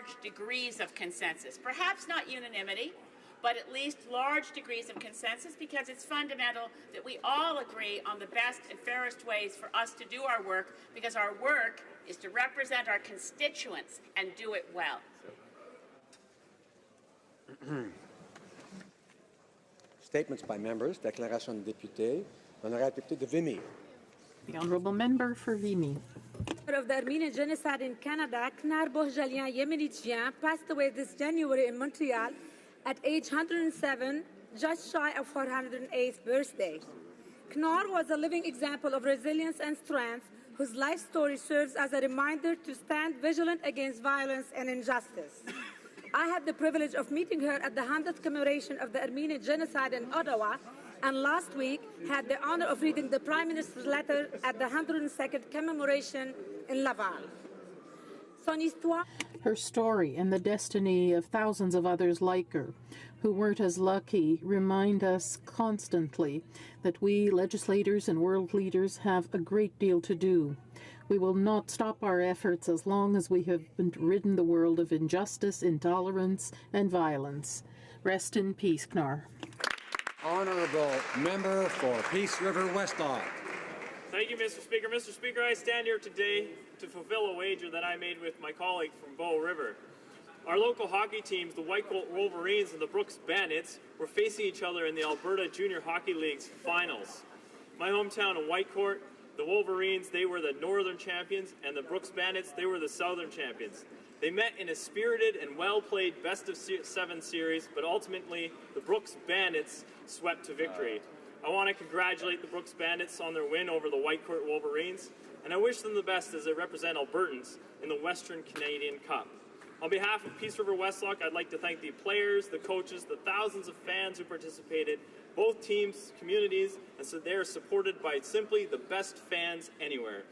large degrees of consensus. Perhaps not unanimity, but at least large degrees of consensus, because it's fundamental that we all agree on the best and fairest ways for us to do our work, because our work is to represent our constituents and do it well. Statements by members. Déclaration de député. Honorable député de Vimy. The Honourable Member for Vimy. Of the Armenian genocide in Canada, Knar Bohjalian Yemenitian passed away this January in Montreal at age 107, just shy of her 108th birthday. Knar was a living example of resilience and strength, whose life story serves as a reminder to stand vigilant against violence and injustice. I had the privilege of meeting her at the 100th commemoration of the Armenian genocide in Ottawa, and last week had the honor of reading the Prime Minister's letter at the 102nd commemoration in Laval. Son histoire. Her story and the destiny of thousands of others like her who weren't as lucky remind us constantly that we legislators and world leaders have a great deal to do. We will not stop our efforts as long as we have ridden the world of injustice, intolerance, and violence. Rest in peace, Knar. Honourable Member for Peace River Westlaw. Thank you, Mr. Speaker. Mr. Speaker, I stand here today to fulfill a wager that I made with my colleague from Bow River. Our local hockey teams, the Whitecourt Wolverines and the Brooks Bandits, were facing each other in the Alberta Junior Hockey League's finals. My hometown of Whitecourt, the Wolverines, they were the northern champions, and the Brooks Bandits, they were the southern champions. They met in a spirited and well-played best-of-7 series, but ultimately the Brooks Bandits swept to victory. I want to congratulate the Brooks Bandits on their win over the Whitecourt Wolverines, and I wish them the best as they represent Albertans in the Western Canadian Cup. On behalf of Peace River Westlock, I'd like to thank the players, the coaches, the thousands of fans who participated, both teams, communities, and so they are supported by simply the best fans anywhere.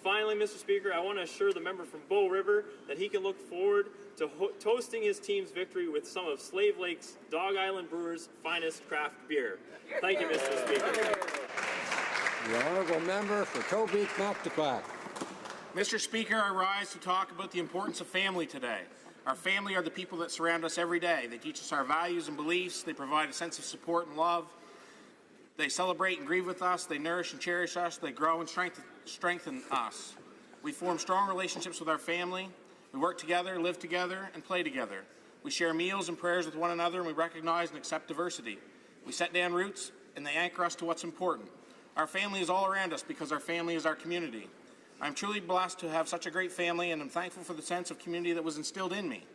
Finally, Mr. Speaker, I want to assure the member from Bow River that he can look forward to toasting his team's victory with some of Slave Lake's Dog Island Brewers' finest craft beer. Thank you, Mr. Speaker. The Honourable Member for Tobique Mactaquac. Mr. Speaker, I rise to talk about the importance of family today. Our family are the people that surround us every day. They teach us our values and beliefs. They provide a sense of support and love. They celebrate and grieve with us. They nourish and cherish us. They grow and strengthen us. We form strong relationships with our family. We work together, live together, and play together. We share meals and prayers with one another, and we recognize and accept diversity. We set down roots, and they anchor us to what's important. Our family is all around us because our family is our community. I'm truly blessed to have such a great family, and I'm thankful for the sense of community that was instilled in me.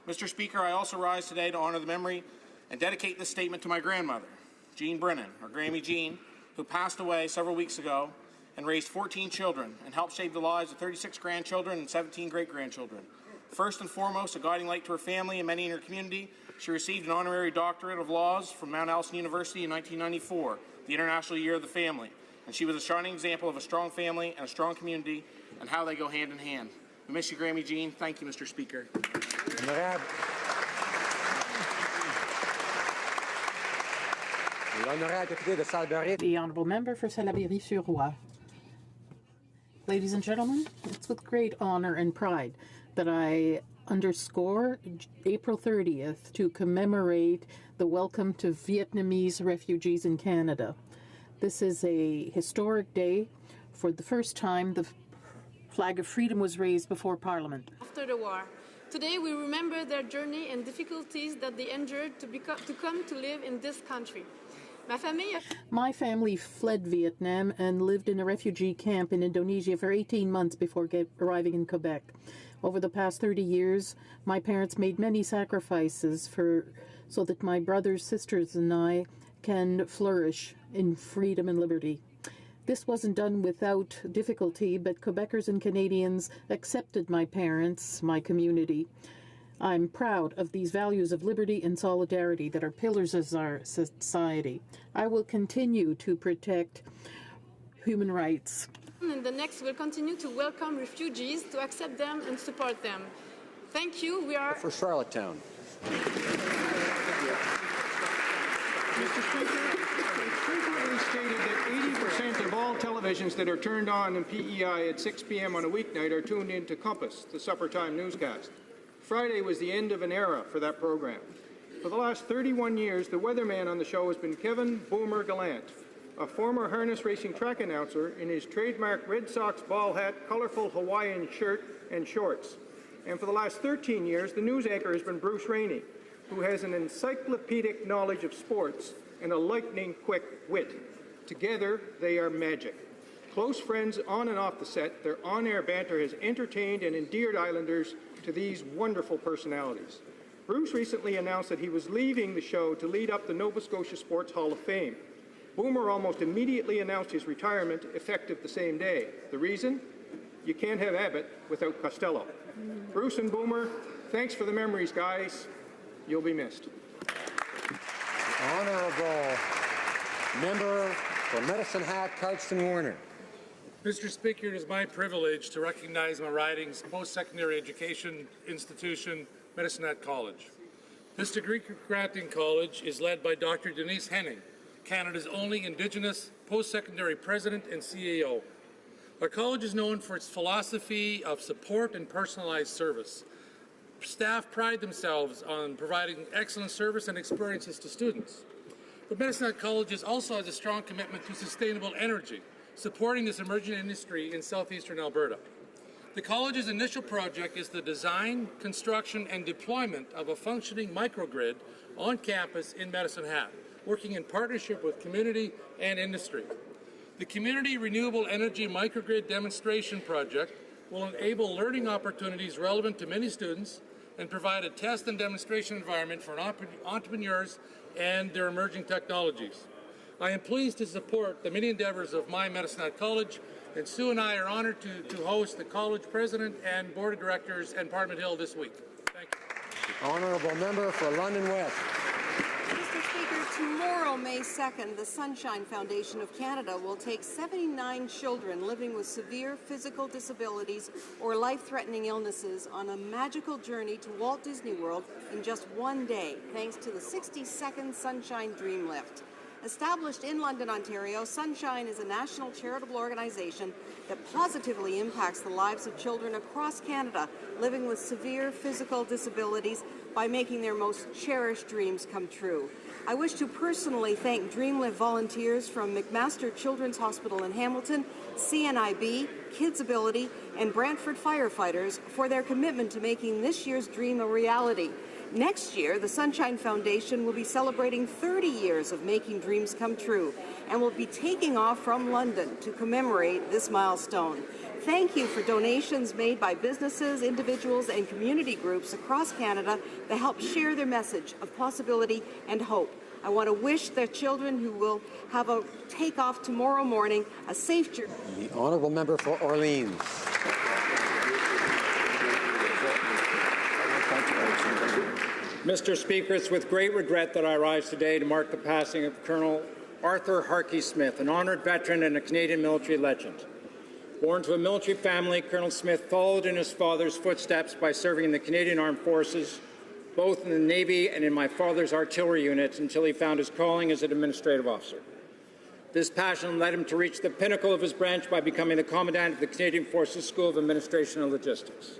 Mr. Speaker, I also rise today to honor the memory and dedicate this statement to my grandmother, Jean Brennan, or Grammy Jean, who passed away several weeks ago and raised 14 children and helped save the lives of 36 grandchildren and 17 great-grandchildren. First and foremost, a guiding light to her family and many in her community, she received an honorary doctorate of laws from Mount Allison University in 1994, the International Year of the Family. And she was a shining example of a strong family and a strong community and how they go hand in hand. We miss you, Grammy Jean. Thank you, Mr. Speaker. The Honourable Member for Salaberry-sur-Roi. Ladies and gentlemen, it's with great honour and pride that I underscore April 30th to commemorate the welcome to Vietnamese refugees in Canada. This is a historic day. For the first time, the flag of freedom was raised before Parliament. After the war. Today we remember their journey and difficulties that they endured to come to live in this country. My family fled Vietnam and lived in a refugee camp in Indonesia for 18 months before arriving in Quebec. Over the past 30 years, my parents made many sacrifices so that my brothers, sisters, and I can flourish in freedom and liberty. This wasn't done without difficulty, but Quebecers and Canadians accepted my parents, my community. I'm proud of these values of liberty and solidarity that are pillars of our society. I will continue to protect human rights. And the next will continue to welcome refugees, to accept them and support them. Thank you. We are... For Charlottetown. Mr. Speaker, it's frequently stated that 80% of all televisions that are turned on in PEI at 6 p.m. on a weeknight are tuned in to Compass, the supper time newscast. Friday was the end of an era for that program. For the last 31 years, the weatherman on the show has been Kevin Boomer Gallant, a former harness racing track announcer in his trademark Red Sox ball hat, colorful Hawaiian shirt, and shorts. And for the last 13 years, the news anchor has been Bruce Rainey, who has an encyclopedic knowledge of sports and a lightning-quick wit. Together, they are magic. Close friends on and off the set, their on-air banter has entertained and endeared Islanders to these wonderful personalities. Bruce recently announced that he was leaving the show to lead up the Nova Scotia Sports Hall of Fame. Boomer almost immediately announced his retirement, effective the same day. The reason? You can't have Abbott without Costello. Bruce and Boomer, thanks for the memories, guys. You'll be missed. The honourable member for Medicine Hat, Cardston Warner. Mr. Speaker, it is my privilege to recognize my riding's post-secondary education institution, Medicine Hat College. This degree-granting college is led by Dr. Denise Henning, Canada's only Indigenous post-secondary president and CEO. Our college is known for its philosophy of support and personalized service. Staff pride themselves on providing excellent service and experiences to students. But Medicine Hat College also has a strong commitment to sustainable energy, supporting this emerging industry in southeastern Alberta. The college's initial project is the design, construction, and deployment of a functioning microgrid on campus in Medicine Hat, working in partnership with community and industry. The Community Renewable Energy Microgrid Demonstration Project will enable learning opportunities relevant to many students and provide a test and demonstration environment for entrepreneurs and their emerging technologies. I am pleased to support the many endeavors of my Medicine Hat College, and Sue and I are honored to host the college president and board of directors and Parliament Hill this week. Thank you. Honourable member for London West. Mr. Speaker, tomorrow, May 2nd, the Sunshine Foundation of Canada will take 79 children living with severe physical disabilities or life-threatening illnesses on a magical journey to Walt Disney World in just one day, thanks to the 60-second Sunshine Dream Lift. Established in London, Ontario, Sunshine is a national charitable organization that positively impacts the lives of children across Canada living with severe physical disabilities by making their most cherished dreams come true. I wish to personally thank DreamLift volunteers from McMaster Children's Hospital in Hamilton, CNIB, Kids Ability, and Brantford firefighters for their commitment to making this year's dream a reality. Next year, the Sunshine Foundation will be celebrating 30 years of making dreams come true and will be taking off from London to commemorate this milestone. Thank you for donations made by businesses, individuals, and community groups across Canada that help share their message of possibility and hope. I want to wish their children who will have a takeoff tomorrow morning a safe journey. The honourable member for Orleans. Mr. Speaker, it's with great regret that I rise today to mark the passing of Colonel Arthur HoC Smith, an honoured veteran and a Canadian military legend. Born to a military family, Colonel Smith followed in his father's footsteps by serving in the Canadian Armed Forces, both in the Navy and in my father's artillery units, until he found his calling as an administrative officer. This passion led him to reach the pinnacle of his branch by becoming the Commandant of the Canadian Forces School of Administration and Logistics.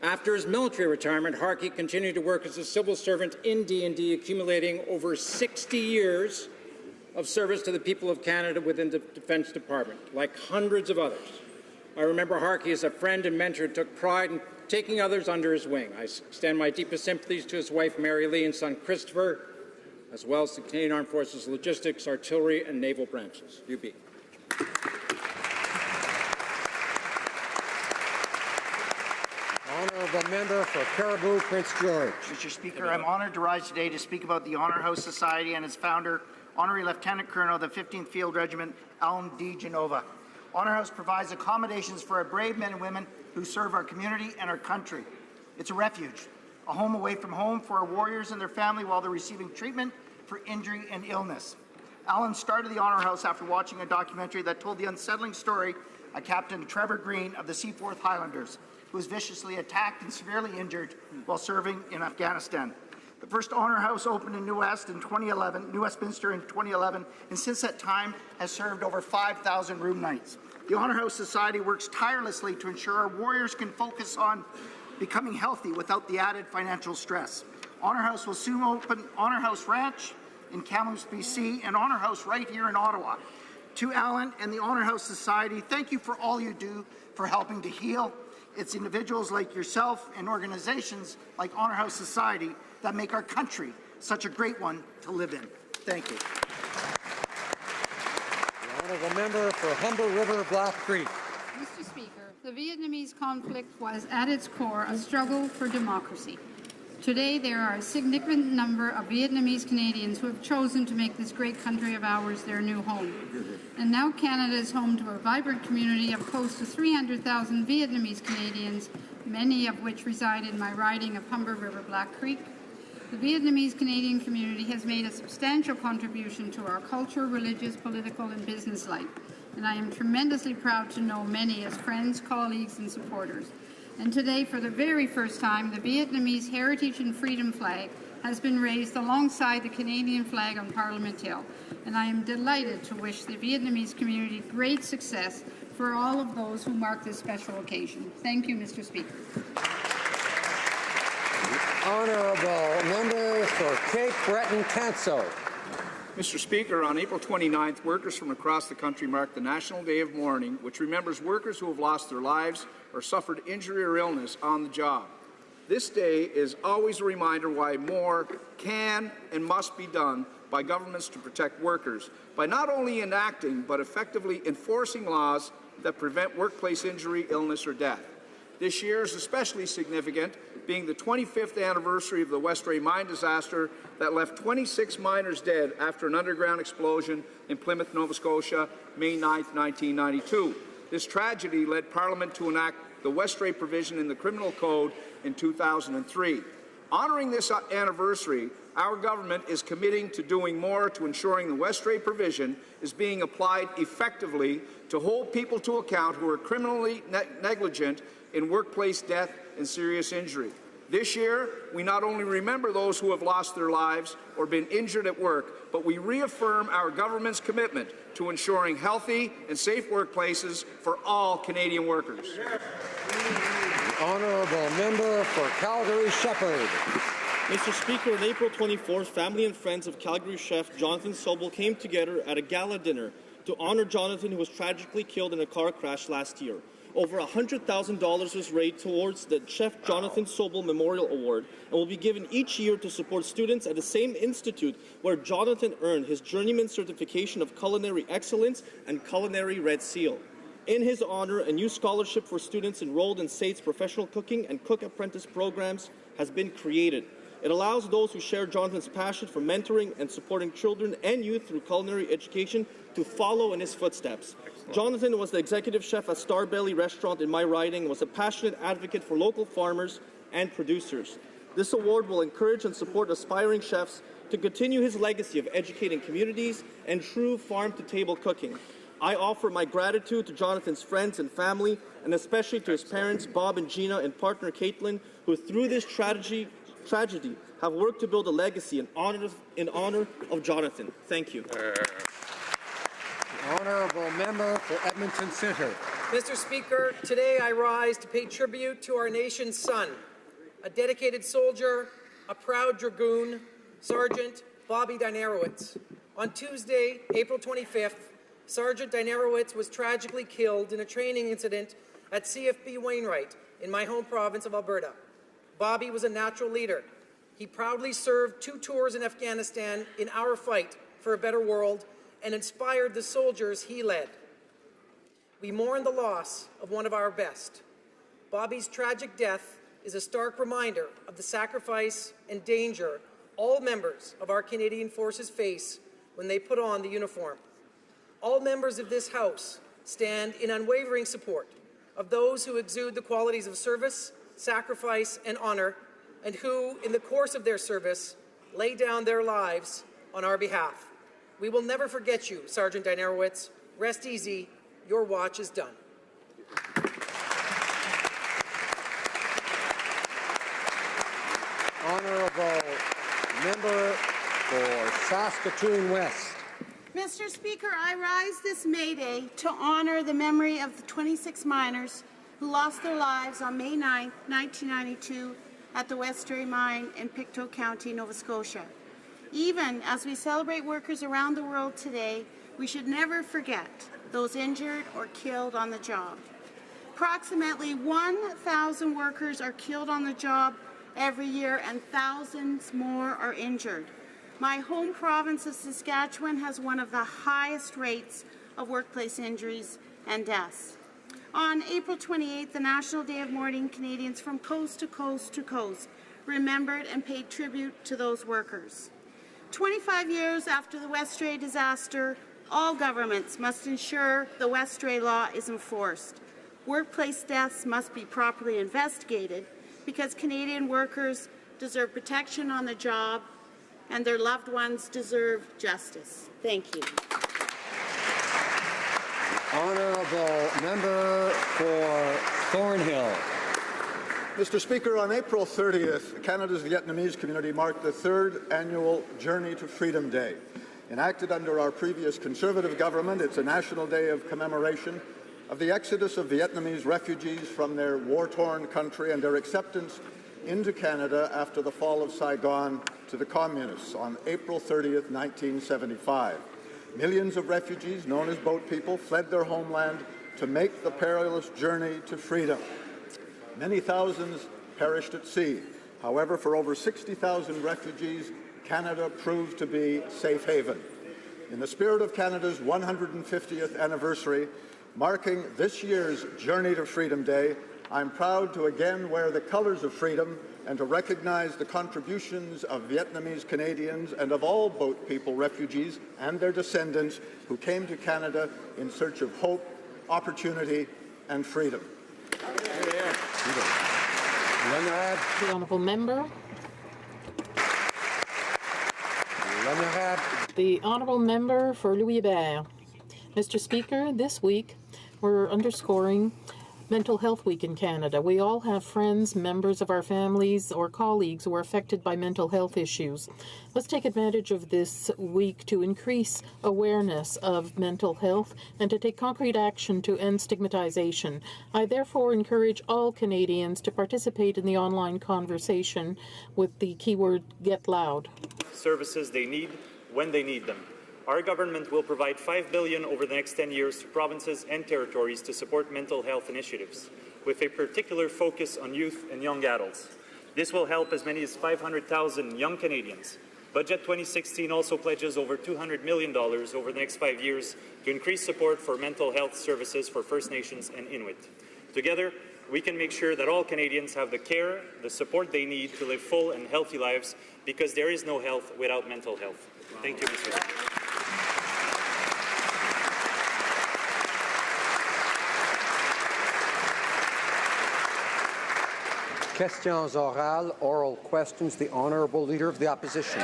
After his military retirement, HoC continued to work as a civil servant in D&D, accumulating over 60 years of service to the people of Canada within the Defence Department, like hundreds of others. I remember HoC as a friend and mentor who took pride in taking others under his wing. I extend my deepest sympathies to his wife, Mary Lee, and son, Christopher, as well as the Canadian Armed Forces Logistics, Artillery, and Naval branches. UB. Honourable member for Cariboo, Prince George. Mr. Speaker, I'm honoured to rise today to speak about the Honour House Society and its founder, Honorary Lieutenant Colonel of the 15th Field Regiment, Alan D. Genova. Honour House provides accommodations for our brave men and women who serve our community and our country. It's a refuge, a home away from home for our warriors and their family while they're receiving treatment for injury and illness. Alan started the Honour House after watching a documentary that told the unsettling story of Captain Trevor Green of the Seaforth Highlanders, who was viciously attacked and severely injured while serving in Afghanistan. The first Honour House opened in New Westminster in 2011, and since that time has served over 5,000 room nights. The Honour House Society works tirelessly to ensure our warriors can focus on becoming healthy without the added financial stress. Honor House will soon open Honor House Ranch in Kamloops, BC, and Honor House right here in Ottawa. To Alan and the Honor House Society, thank you for all you do for helping to heal. It's individuals like yourself and organizations like Honor House Society that make our country such a great one to live in. Thank you. The honourable member for Humber River Black Creek. Mr. Speaker, the Vietnamese conflict was at its core a struggle for democracy. Today, there are a significant number of Vietnamese Canadians who have chosen to make this great country of ours their new home. And now Canada is home to a vibrant community of close to 300,000 Vietnamese Canadians, many of which reside in my riding of Humber River Black Creek. The Vietnamese Canadian community has made a substantial contribution to our culture, religious, political, and business life. And I am tremendously proud to know many as friends, colleagues, and supporters. And today, for the very first time, the Vietnamese Heritage and Freedom flag has been raised alongside the Canadian flag on Parliament Hill. And I am delighted to wish the Vietnamese community great success for all of those who mark this special occasion. Thank you, Mr. Speaker. Honourable member for Cape Breton-Canso. Mr. Speaker, on April 29th, workers from across the country marked the National Day of Mourning, which remembers workers who have lost their lives or suffered injury or illness on the job. This day is always a reminder why more can and must be done by governments to protect workers, by not only enacting but effectively enforcing laws that prevent workplace injury, illness, or death. This year is especially significant, being the 25th anniversary of the Westray mine disaster that left 26 miners dead after an underground explosion in Plymouth, Nova Scotia, May 9, 1992. This tragedy led Parliament to enact the Westray provision in the Criminal Code in 2003. Honoring this anniversary, our government is committing to doing more to ensuring the Westray provision is being applied effectively to hold people to account who are criminally negligent in workplace death and serious injury. This year, we not only remember those who have lost their lives or been injured at work, but we reaffirm our government's commitment to ensuring healthy and safe workplaces for all Canadian workers. The honourable member for Calgary-Shepherd. Mr. Speaker, on April 24th, family and friends of Calgary chef Jonathan Sobel came together at a gala dinner to honour Jonathan, who was tragically killed in a car crash last year. Over $100,000 was raised towards the Chef Jonathan Sobel Memorial Award and will be given each year to support students at the same institute where Jonathan earned his journeyman certification of culinary excellence and culinary red seal. In his honor, a new scholarship for students enrolled in SAIT's professional cooking and cook apprentice programs has been created. It allows those who share Jonathan's passion for mentoring and supporting children and youth through culinary education to follow in his footsteps. Excellent. Jonathan was the executive chef at Starbelly Restaurant in my riding and was a passionate advocate for local farmers and producers. This award will encourage and support aspiring chefs to continue his legacy of educating communities and true farm-to-table cooking. I offer my gratitude to Jonathan's friends and family, and especially to his parents, Bob and Gina, and partner Caitlin, who through this tragedy have worked to build a legacy in honor of Jonathan. Thank you. Honourable member for Edmonton Centre. Mr. Speaker, today I rise to pay tribute to our nation's son, a dedicated soldier, a proud dragoon, Sergeant Bobby Dynarowitz. On Tuesday, April 25th, Sergeant Dynarowitz was tragically killed in a training incident at CFB Wainwright in my home province of Alberta. Bobby was a natural leader. He proudly served 2 tours in Afghanistan in our fight for a better world and inspired the soldiers he led. We mourn the loss of one of our best. Bobby's tragic death is a stark reminder of the sacrifice and danger all members of our Canadian Forces face when they put on the uniform. All members of this House stand in unwavering support of those who exude the qualities of service, sacrifice, and honor, and who, in the course of their service, lay down their lives on our behalf. We will never forget you, Sergeant Dynarowitz. Rest easy. Your watch is done. Honourable member for Saskatoon West. Mr. Speaker, I rise this May Day to honour the memory of the 26 miners who lost their lives on May 9, 1992 at the Westray Mine in Pictou County, Nova Scotia. Even as we celebrate workers around the world today, we should never forget those injured or killed on the job. Approximately 1,000 workers are killed on the job every year and thousands more are injured. My home province of Saskatchewan has one of the highest rates of workplace injuries and deaths. On April 28th, the National Day of Mourning, Canadians from coast to coast to coast remembered and paid tribute to those workers. 25 years after the Westray disaster, all governments must ensure the Westray law is enforced. Workplace deaths must be properly investigated because Canadian workers deserve protection on the job and their loved ones deserve justice. Thank you. Honourable Member for Thornhill. Mr. Speaker, on April 30th, Canada's Vietnamese community marked the 3rd annual Journey to Freedom Day. Enacted under our previous Conservative government, it's a national day of commemoration of the exodus of Vietnamese refugees from their war-torn country and their acceptance into Canada after the fall of Saigon to the Communists on April 30th, 1975. Millions of refugees, known as boat people, fled their homeland to make the perilous journey to freedom. Many thousands perished at sea. However, for over 60,000 refugees, Canada proved to be safe haven. In the spirit of Canada's 150th anniversary, marking this year's Journey to Freedom Day, I'm proud to again wear the colours of freedom and to recognize the contributions of Vietnamese Canadians and of all boat people refugees and their descendants who came to Canada in search of hope, opportunity, and freedom. The Honourable Member. The Honourable Member for Louis-Hébert. Mr. Speaker, this week we're underscoring Mental Health Week in Canada. We all have friends, members of our families, or colleagues who are affected by mental health issues. Let's take advantage of this week to increase awareness of mental health and to take concrete action to end stigmatization. I therefore encourage all Canadians to participate in the online conversation with the keyword Get Loud. Services they need when they need them. Our government will provide $5 billion over the next 10 years to provinces and territories to support mental health initiatives, with a particular focus on youth and young adults. This will help as many as 500,000 young Canadians. Budget 2016 also pledges over $200 million over the next 5 years to increase support for mental health services for First Nations and Inuit. Together, we can make sure that all Canadians have the care, the support they need to live full and healthy lives, because there is no health without mental health. Thank you, Mr. Speaker. Questions orales, oral questions. The Honourable Leader of the Opposition.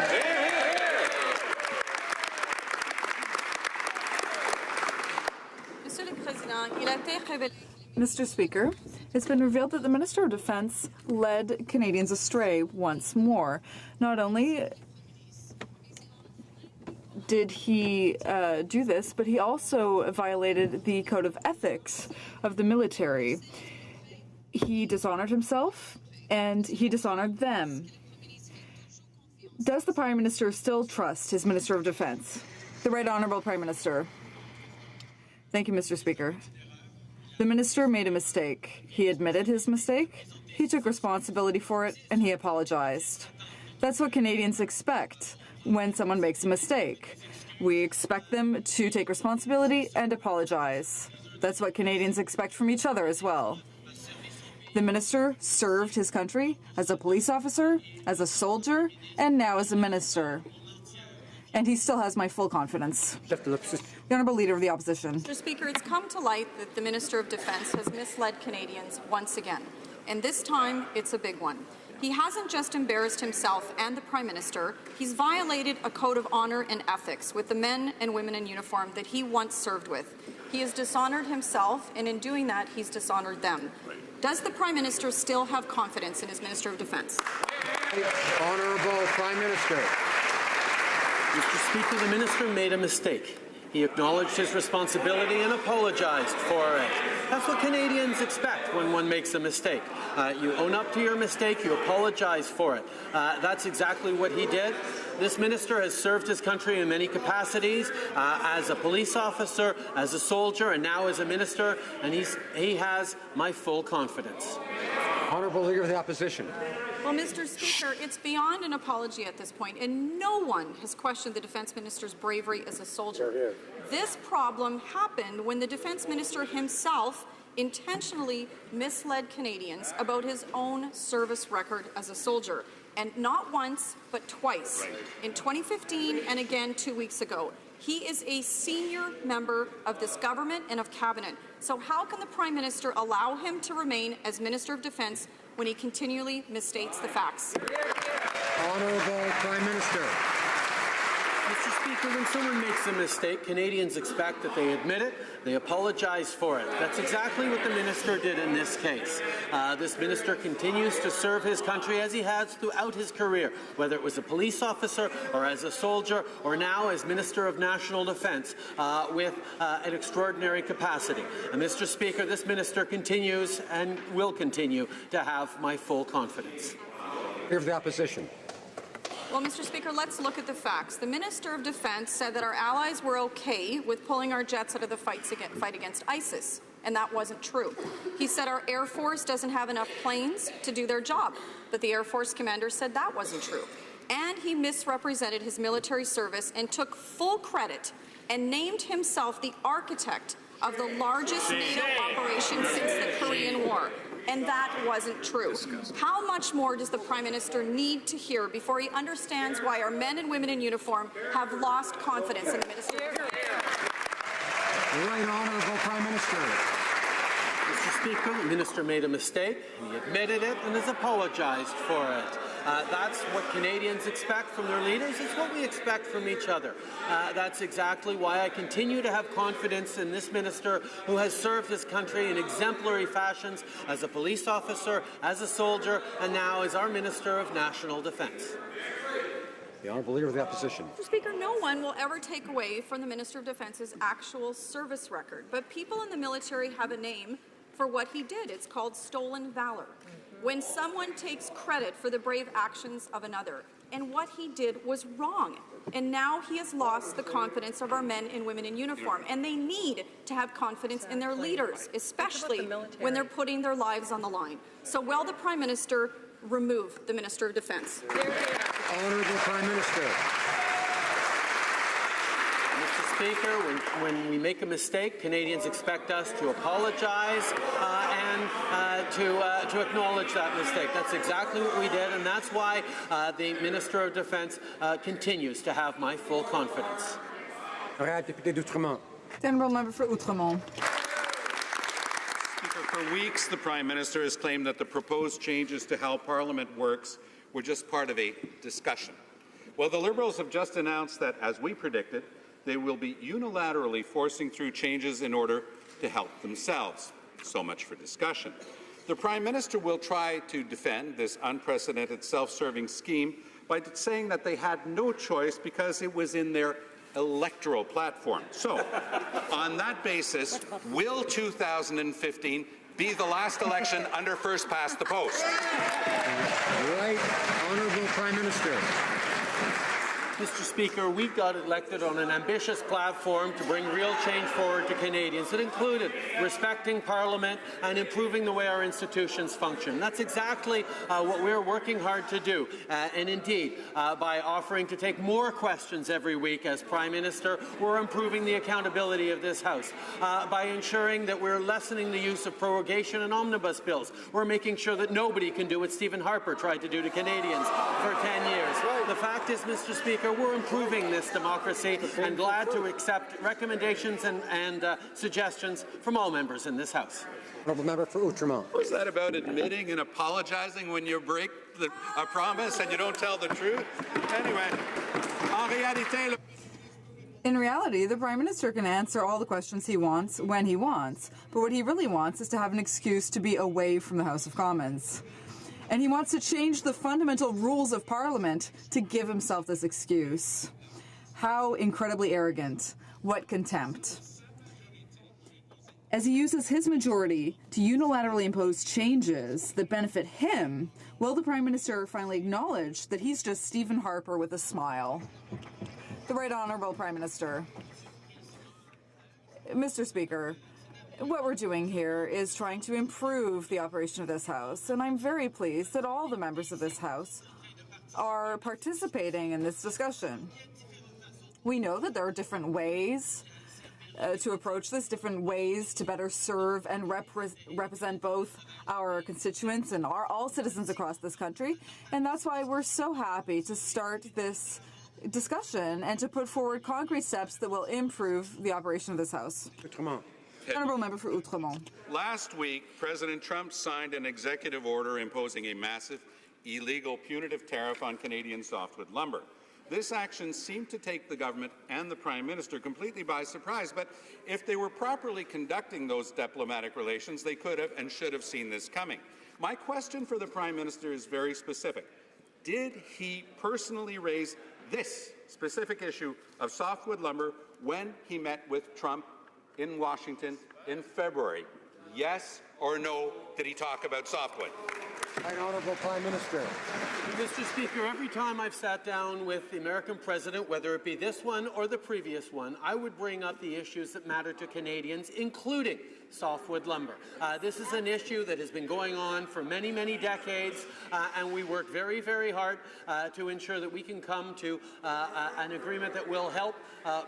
Mr. Speaker, it's been revealed that the Minister of Defence led Canadians astray once more. Not only did he do this, but he also violated the Code of Ethics of the military. He dishonored himself, and he dishonored them. Does the Prime Minister still trust his Minister of Defence? The Right Honourable Prime Minister. Thank you, Mr. Speaker. The Minister made a mistake. He admitted his mistake, he took responsibility for it, and he apologized. That's what Canadians expect when someone makes a mistake. We expect them to take responsibility and apologize. That's what Canadians expect from each other as well. The Minister served his country as a police officer, as a soldier, and now as a minister. And he still has my full confidence. The Honourable Leader of the Opposition. Mr. Speaker, it's come to light that the Minister of Defence has misled Canadians once again. And this time, it's a big one. He hasn't just embarrassed himself and the Prime Minister, he's violated a code of honour and ethics with the men and women in uniform that he once served with. He has dishonoured himself, and in doing that, he's dishonoured them. Does the Prime Minister still have confidence in his Minister of Defence? Honourable Prime Minister. Mr. Speaker, the Minister made a mistake. He acknowledged his responsibility and apologized for it. That's what Canadians expect when one makes a mistake. You own up to your mistake, you apologize for it. That's exactly what he did. This minister has served his country in many capacities, as a police officer, as a soldier, and now as a minister, and he has my full confidence. Honourable Leader of the Opposition. Well, Mr. Speaker, it's beyond an apology at this point, and no one has questioned the Defence Minister's bravery as a soldier. This problem happened when the Defence Minister himself intentionally misled Canadians about his own service record as a soldier, and not once, but twice, in 2015 and again 2 weeks ago. He is a senior member of this government and of cabinet. So how can the Prime Minister allow him to remain as Minister of Defence when he continually misstates the facts? Honourable Prime Minister. Mr. Speaker, when someone makes a mistake, Canadians expect that they admit it, they apologize for it. That's exactly what the minister did in this case. This minister continues to serve his country as he has throughout his career, whether it was a police officer or as a soldier or now as Minister of National Defence with an extraordinary capacity. And Mr. Speaker, this minister continues and will continue to have my full confidence. Leader of the Opposition. Well, Mr. Speaker, let's look at the facts. The Minister of Defence said that our allies were okay with pulling our jets out of the fight against ISIS, and that wasn't true. He said our Air Force doesn't have enough planes to do their job, but the Air Force commander said that wasn't true. And he misrepresented his military service and took full credit and named himself the architect of the largest NATO operation since the Korean War. And that wasn't true. How much more does the Prime Minister need to hear before he understands why our men and women in uniform have lost confidence in the Minister? Right Honourable Prime Minister. Mr. Speaker, the minister made a mistake, he admitted it, and has apologized for it. That's what Canadians expect from their leaders. It's what we expect from each other. That's exactly why I continue to have confidence in this minister who has served his country in exemplary fashions as a police officer, as a soldier, and now as our Minister of National Defence. The Honourable Leader of the Opposition. Mr. Speaker, no one will ever take away from the Minister of Defence's actual service record, but people in the military have a name for what he did. It's called stolen valor. When someone takes credit for the brave actions of another, and what he did was wrong. And now he has lost the confidence of our men and women in uniform, and they need to have confidence in their leaders, especially when they're putting their lives on the line. So will the Prime Minister remove the Minister of Defence? Honourable Prime Minister. Mr. Speaker, when we make a mistake, Canadians expect us to apologize and to acknowledge that mistake. That's exactly what we did, and that's why the Minister of Defence continues to have my full confidence. The Honourable Member for Outremont. Speaker, for weeks the Prime Minister has claimed that the proposed changes to how Parliament works were just part of a discussion. Well, the Liberals have just announced that, as we predicted, they will be unilaterally forcing through changes in order to help themselves. So much for discussion. The Prime Minister will try to defend this unprecedented self-serving scheme by saying that they had no choice because it was in their electoral platform. So, on that basis, will 2015 be the last election under first past the post? Right Honourable Prime Minister. Mr. Speaker, we got elected on an ambitious platform to bring real change forward to Canadians. It included respecting Parliament and improving the way our institutions function. That's exactly what we're working hard to do. And indeed, by offering to take more questions every week as Prime Minister, we're improving the accountability of this House. By ensuring that we're lessening the use of prorogation and omnibus bills, we're making sure that nobody can do what Stephen Harper tried to do to Canadians for 10 years. The fact is, Mr. Speaker, we're improving this democracy and glad to accept recommendations and suggestions from all members in this House. Honourable Member for Outremont. Was that about admitting and apologizing when you break a promise and you don't tell the truth? Anyway, in reality, the Prime Minister can answer all the questions he wants when he wants, but what he really wants is to have an excuse to be away from the House of Commons. And he wants to change the fundamental rules of Parliament to give himself this excuse. How incredibly arrogant. What contempt. As he uses his majority to unilaterally impose changes that benefit him, will the Prime Minister finally acknowledge that he's just Stephen Harper with a smile? The Right Honourable Prime Minister. Mr. Speaker, what we're doing here is trying to improve the operation of this House, and I'm very pleased that all the members of this House are participating in this discussion. We know that there are different ways to approach this, different ways to better serve and represent both our constituents and all citizens across this country. And that's why we're so happy to start this discussion and to put forward concrete steps that will improve the operation of this House. Honourable Member for Outremont. Last week, President Trump signed an executive order imposing a massive, illegal, punitive tariff on Canadian softwood lumber. This action seemed to take the government and the Prime Minister completely by surprise, but if they were properly conducting those diplomatic relations, they could have and should have seen this coming. My question for the Prime Minister is very specific. Did he personally raise this specific issue of softwood lumber when he met with Trump in Washington in February? Yes or no, did he talk about softwood? Right Honourable Prime Minister. Mr. Speaker, every time I've sat down with the American president, whether it be this one or the previous one, I would bring up the issues that matter to Canadians, including softwood lumber. This is an issue that has been going on for many, many decades, and we work very, very hard to ensure that we can come to an agreement that will help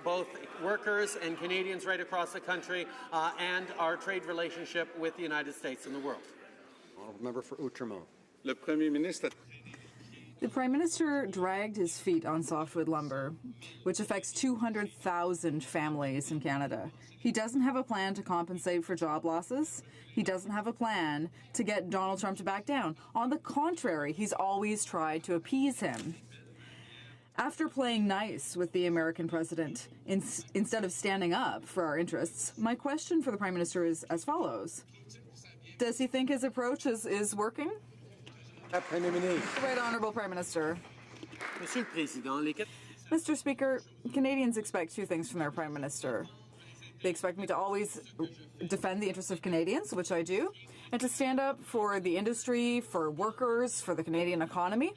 both workers and Canadians right across the country and our trade relationship with the United States and the world. Honourable Member for Outremont. Le Premier Ministre. The Prime Minister dragged his feet on softwood lumber, which affects 200,000 families in Canada. He doesn't have a plan to compensate for job losses. He doesn't have a plan to get Donald Trump to back down. On the contrary, he's always tried to appease him. After playing nice with the American president instead of standing up for our interests, my question for the Prime Minister is as follows. Does he think his approach is working? Right Honourable Prime Minister. Mr. Speaker, Canadians expect two things from their Prime Minister. They expect me to always defend the interests of Canadians, which I do, and to stand up for the industry, for workers, for the Canadian economy,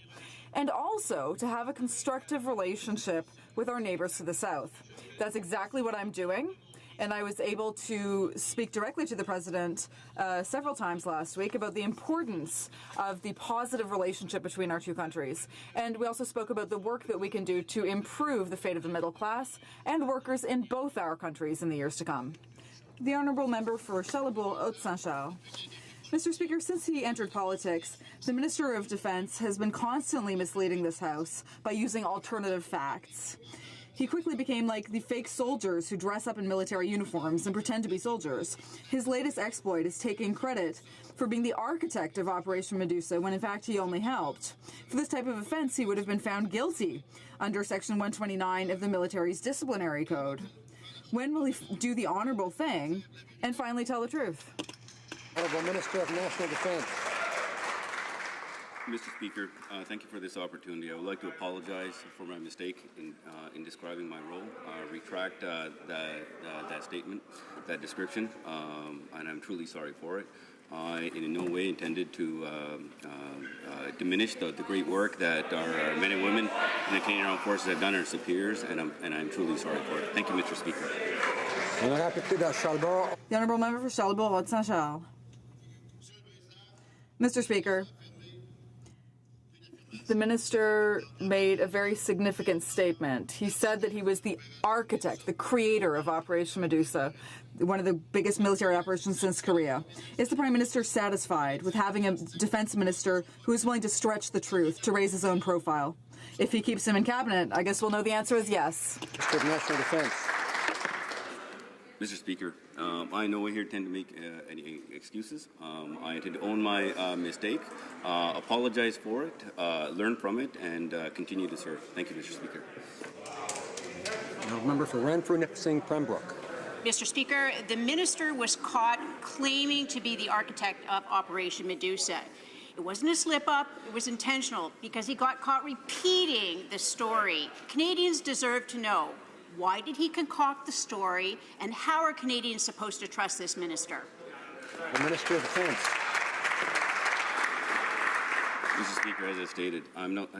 and also to have a constructive relationship with our neighbours to the south. That's exactly what I'm doing. And I was able to speak directly to the President several times last week about the importance of the positive relationship between our two countries. And we also spoke about the work that we can do to improve the fate of the middle class and workers in both our countries in the years to come. The Honourable Member for Chalabour-Haute-Saint-Charles. Mr. Speaker, since he entered politics, the Minister of Defence has been constantly misleading this House by using alternative facts. He quickly became like the fake soldiers who dress up in military uniforms and pretend to be soldiers. His latest exploit is taking credit for being the architect of Operation Medusa when in fact he only helped. For this type of offense, he would have been found guilty under Section 129 of the military's disciplinary code. When will he do the honourable thing and finally tell the truth? Honourable Minister of National Defence. Mr. Speaker, thank you for this opportunity. I would like to apologize for my mistake in describing my role. I retract that statement, that description, and I'm truly sorry for it. I in no way intended to diminish the great work that our men and women in the Canadian Armed Forces have done, our superiors, and I'm truly sorry for it. Thank you, Mr. Speaker. The Honourable Member for Chalabour-Haute-Saint-Charles. Mr. Speaker, the minister made a very significant statement. He said that he was the architect, the creator of Operation Medusa, one of the biggest military operations since Korea. Is the Prime Minister satisfied with having a defense minister who is willing to stretch the truth, to raise his own profile? If he keeps him in cabinet, I guess we'll know the answer is yes. Minister of National Defence. Mr. Speaker, I know I here tend to make any excuses. I intend to own my mistake, apologize for it, learn from it, and continue to serve. Thank you, Mr. Speaker. Member for Renfrew-Nipissing-Pembroke. Mr. Speaker, the minister was caught claiming to be the architect of Operation Medusa. It wasn't a slip-up, it was intentional because he got caught repeating the story. Canadians deserve to know Why did he concoct the story? And how are Canadians supposed to trust this minister? The Minister of Defence. Mr. Speaker, as I stated, I'm not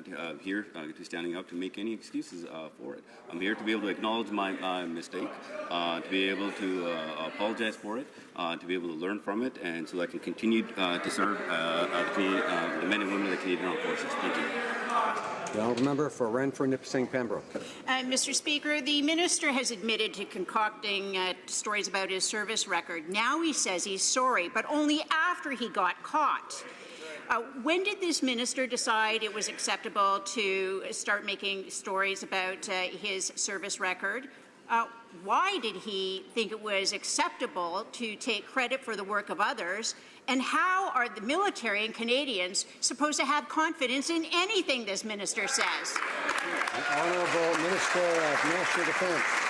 here to standing up to make any excuses for it. I'm here to be able to acknowledge my mistake, to be able to apologize for it, to be able to learn from it, and so I can continue to serve the men and women of the Canadian Armed Forces. Thank you. The honourable member for Renfrew-Nipissing Pembroke. Mr. Speaker, the minister has admitted to concocting stories about his service record. Now he says he's sorry, but only after he got caught. When did this minister decide it was acceptable to start making stories about his service record? Why did he think it was acceptable to take credit for the work of others? And how are the military and Canadians supposed to have confidence in anything this minister says? The Honourable Minister of National Defence.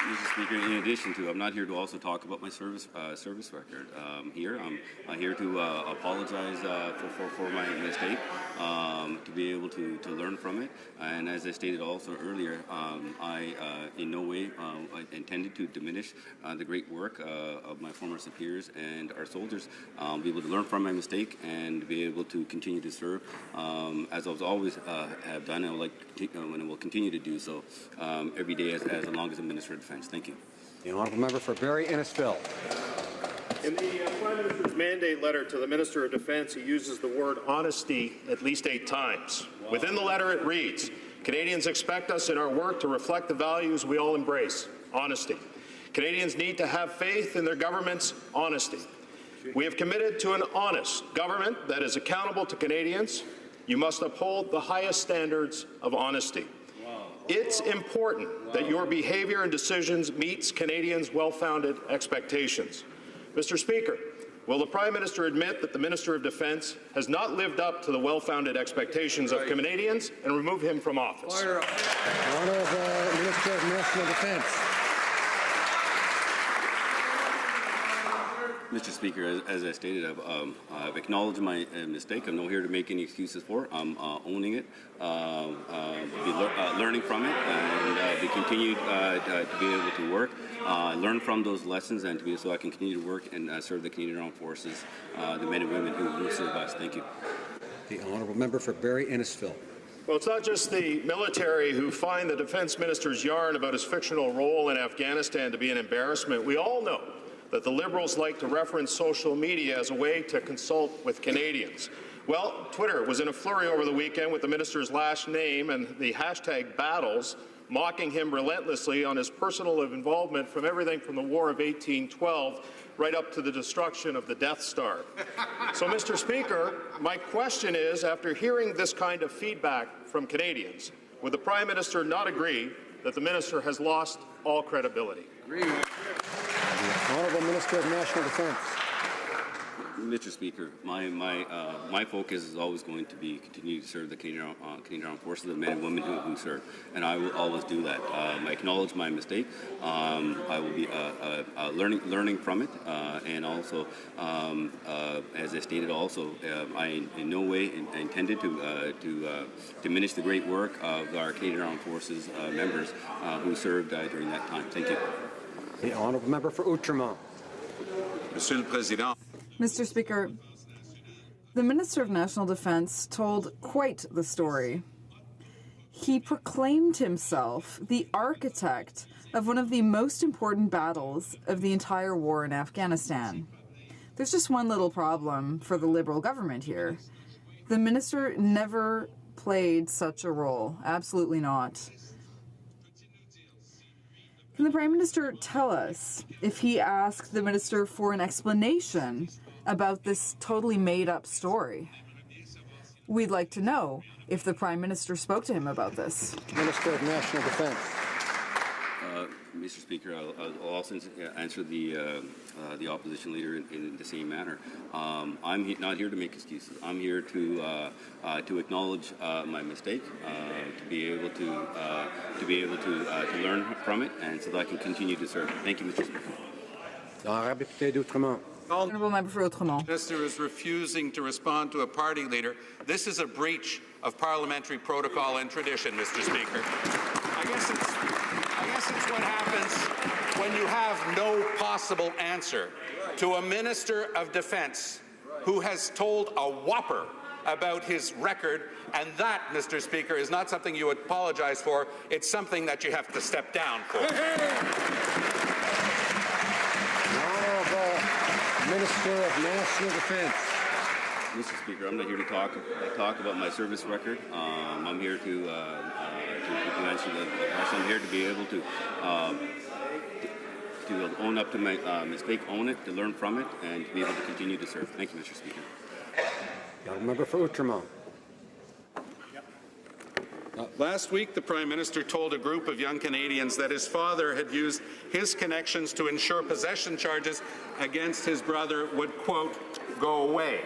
Mr. Speaker, in addition to, I'm not here to also talk about my service record. I'm here to apologize for my mistake, to be able to learn from it. And as I stated also earlier, I in no way intended to diminish the great work of my former superiors and our soldiers. Be able to learn from my mistake and be able to continue to serve as I've always have done. And I will continue to do so every day as long as I'm Minister of Defence. Thank you. The honourable member for Barrie Innisfil. In the Prime Minister's mandate letter to the Minister of Defence, he uses the word honesty at least 8 times. Wow. Within the letter it reads, Canadians expect us in our work to reflect the values we all embrace, honesty. Canadians need to have faith in their government's honesty. We have committed to an honest government that is accountable to Canadians. You must uphold the highest standards of honesty. It's important that your behaviour and decisions meets Canadians' well-founded expectations. Mr. Speaker, will the Prime Minister admit that the Minister of Defence has not lived up to the well-founded expectations of Canadians and remove him from office? Honourable Minister of National Defence. Mr. Speaker, as I stated, I've acknowledged my mistake. I'm not here to make any excuses for it. I'm owning it, learning from it, and be continued to be able to work, learn from those lessons, and so I can continue to work and serve the Canadian Armed Forces, the men and women who serve us. Thank you. The honourable member for Barrie Innisfil. Well, it's not just the military who find the Defence Minister's yarn about his fictional role in Afghanistan to be an embarrassment. We all know that the Liberals like to reference social media as a way to consult with Canadians. Well, Twitter was in a flurry over the weekend with the minister's last name and the hashtag battles, mocking him relentlessly on his personal involvement from everything from the War of 1812 right up to the destruction of the Death Star. So, Mr. Speaker, my question is, after hearing this kind of feedback from Canadians, would the Prime Minister not agree that the minister has lost all credibility? Agreed. The Honourable Minister of National Defence. Mr. Speaker, my focus is always going to be continue to serve the Canadian Armed Forces, the men and women who serve, and I will always do that. I acknowledge my mistake. I will be learning from it, and also, as I stated, also, I in no way intended to diminish the great work of our Canadian Armed Forces members who served during that time. Thank you. The honourable member for Outremont. Monsieur le Président. Mr. Speaker, the Minister of National Defence told quite the story. He proclaimed himself the architect of one of the most important battles of the entire war in Afghanistan. There's just one little problem for the Liberal government here. The minister never played such a role. Absolutely not. Can the Prime Minister tell us if he asked the minister for an explanation about this totally made-up story? We'd like to know if the Prime Minister spoke to him about this. Minister of National Defence. Mr. Speaker, I'll also answer the opposition leader in the same manner. I'm not here to make excuses. I'm here to acknowledge my mistake, to be able to learn from it, and so that I can continue to serve. Thank you, Mr. Speaker. Honourable député d'Outremont. Honourable member for Outremont. The minister is refusing to respond to a party leader. This is a breach of parliamentary protocol and tradition, Mr. Speaker. I guess it's what happens when you have no possible answer to a Minister of Defence who has told a whopper about his record, and that, Mr. Speaker, is not something you apologize for. It's something that you have to step down for. Honourable Minister of National Defence. Mr. Speaker, I'm not here to talk about my service record. I'm here to answer the question. I'm here to be able to own up to my mistake, own it, to learn from it, and to be able to continue to serve. Thank you, Mr. Speaker. Young member for Outremont. Last week, the Prime Minister told a group of young Canadians that his father had used his connections to ensure possession charges against his brother would, quote, go away.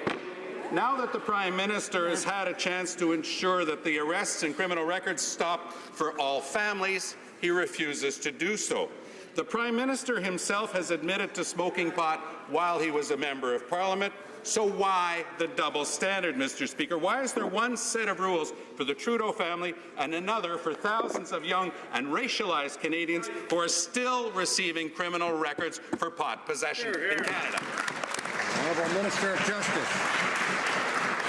Now that the Prime Minister has had a chance to ensure that the arrests and criminal records stop for all families, he refuses to do so. The Prime Minister himself has admitted to smoking pot while he was a Member of Parliament. So why the double standard, Mr. Speaker? Why is there one set of rules for the Trudeau family and another for thousands of young and racialized Canadians who are still receiving criminal records for pot possession in Canada? Honourable Minister of Justice.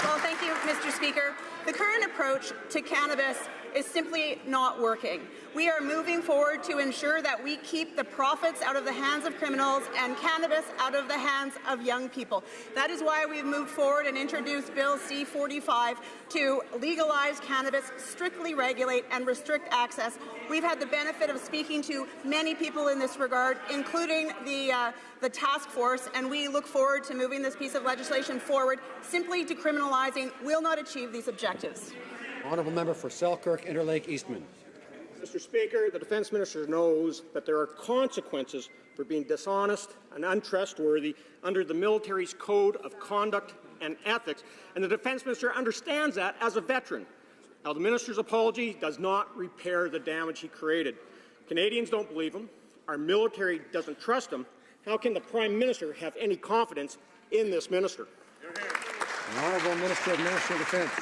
Well, thank you, Mr. Speaker. The current approach to cannabis is simply not working. We are moving forward to ensure that we keep the profits out of the hands of criminals and cannabis out of the hands of young people. That is why we've moved forward and introduced Bill C-45 to legalize cannabis, strictly regulate and restrict access. We've had the benefit of speaking to many people in this regard, including the task force, and we look forward to moving this piece of legislation forward. Simply decriminalizing will not achieve these objectives. Honourable member for Selkirk, Interlake, Eastman. Mr. Speaker, the Defence Minister knows that there are consequences for being dishonest and untrustworthy under the military's Code of Conduct and Ethics, and the Defence Minister understands that as a veteran. Now, the Minister's apology does not repair the damage he created. Canadians don't believe him. Our military doesn't trust him. How can the Prime Minister have any confidence in this Minister? The Honourable Minister of National Defence.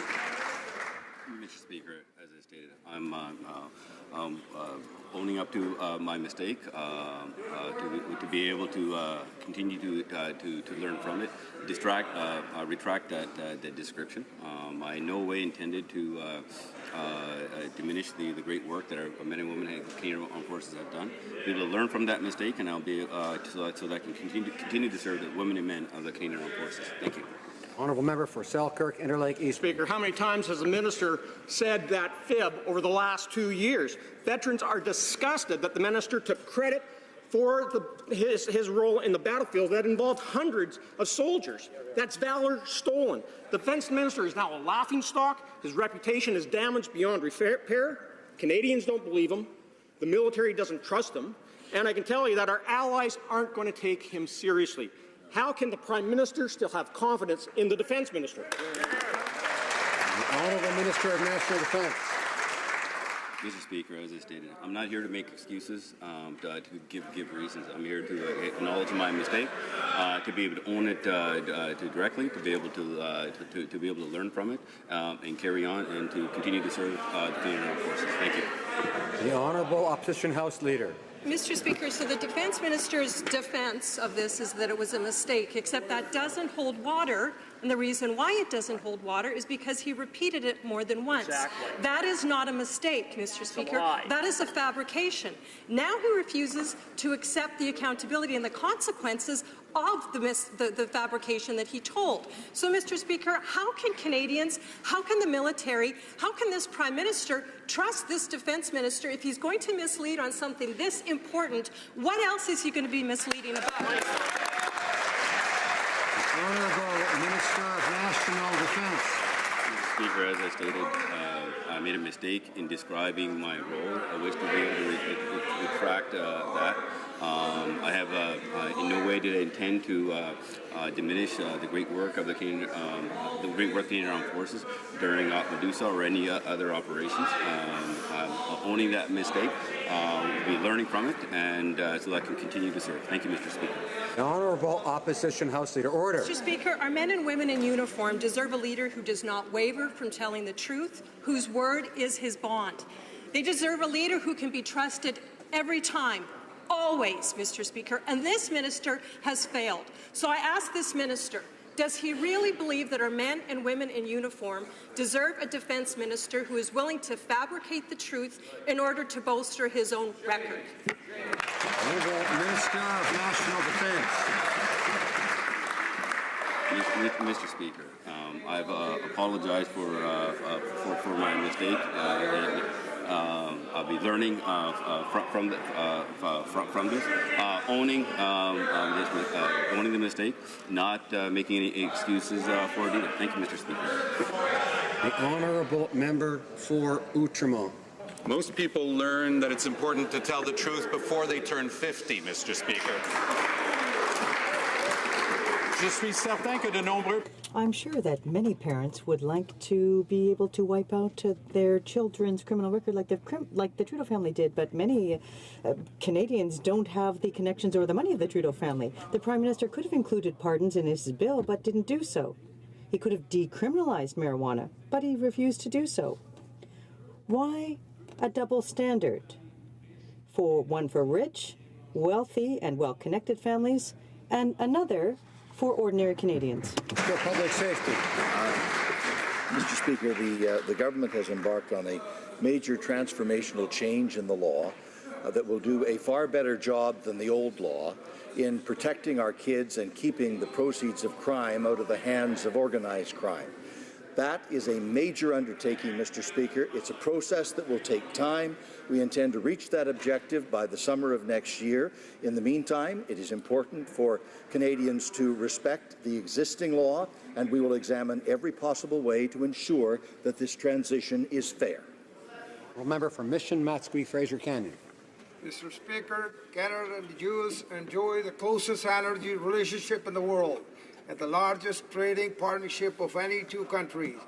Mr. Speaker, as I stated, I'm owning up to my mistake, to be able to continue to learn from it, retract that description. I in no way intended to diminish the great work that our men and women in Canadian Armed Forces have done. Be able to learn from that mistake, and I'll be so that I can continue to serve the women and men of the Canadian Armed Forces. Thank you. Honourable member for Selkirk, Interlake, East. Speaker, how many times has the minister said that fib over the last 2 years? Veterans are disgusted that the minister took credit for his role in the battlefield that involved hundreds of soldiers. That's valor stolen. The defence minister is now a laughingstock. His reputation is damaged beyond repair. Canadians don't believe him. The military doesn't trust him. And I can tell you that our allies aren't going to take him seriously. How can the Prime Minister still have confidence in the Defence Minister? The Honourable Minister of National Defence. Mr. Speaker, as I stated, I'm not here to make excuses, to give reasons. I'm here to acknowledge my mistake, to be able to own it directly, to be able to learn from it, and carry on, and to continue to serve the Canadian Armed Forces. Thank you. The Honourable Opposition House Leader. Mr. Speaker, so the Defence Minister's defence of this is that it was a mistake, except that doesn't hold water, and the reason why it doesn't hold water is because he repeated it more than once. Exactly. That is not a mistake, Mr. Speaker. That is a fabrication. Now he refuses to accept the accountability and the consequences of the fabrication that he told. So, Mr. Speaker, how can Canadians, how can the military, how can this Prime Minister trust this Defence Minister if he's going to mislead on something this important? What else is he going to be misleading about? Honourable Minister of National Defence. Mr. Speaker, as I stated, I made a mistake in describing my role. I wish to be able to retract that. I have in no way did I intend to diminish the great work of the Canadian Armed Forces during Medusa or any other operations. Owning that mistake, we'll be learning from it, and so that I can continue to serve. Thank you, Mr. Speaker. The Honourable Opposition House Leader. Order. Mr. Speaker, our men and women in uniform deserve a leader who does not waver from telling the truth, whose word is his bond. They deserve a leader who can be trusted every time, always, Mr. Speaker, and this minister has failed. So I ask this minister, does he really believe that our men and women in uniform deserve a defence minister who is willing to fabricate the truth in order to bolster his own record? Honourable Minister of National Defence. Mr. Speaker, I've apologized for my mistake. I'll be learning from this, owning the mistake, not making any excuses for it either. Thank you, Mr. Speaker. The honourable member for Outremont. Most people learn that it's important to tell the truth before they turn 50, Mr. Speaker. Je suis certain que de nombreux... I'm sure that many parents would like to be able to wipe out their children's criminal record like the Trudeau family did, but many Canadians don't have the connections or the money of the Trudeau family. The Prime Minister could have included pardons in his bill, but didn't do so. He could have decriminalized marijuana, but he refused to do so. Why a double standard? One for rich, wealthy, and well-connected families, and another for ordinary Canadians. For public safety. Mr. Speaker, the government has embarked on a major transformational change in the law that will do a far better job than the old law in protecting our kids and keeping the proceeds of crime out of the hands of organized crime. That is a major undertaking, Mr. Speaker. It's a process that will take time. We intend to reach that objective by the summer of next year. In the meantime, it is important for Canadians to respect the existing law, and we will examine every possible way to ensure that this transition is fair. Member for Mission, Matsqui, Fraser Canyon. Mr. Speaker, Canada and the U.S. enjoy the closest energy relationship in the world and the largest trading partnership of any two countries.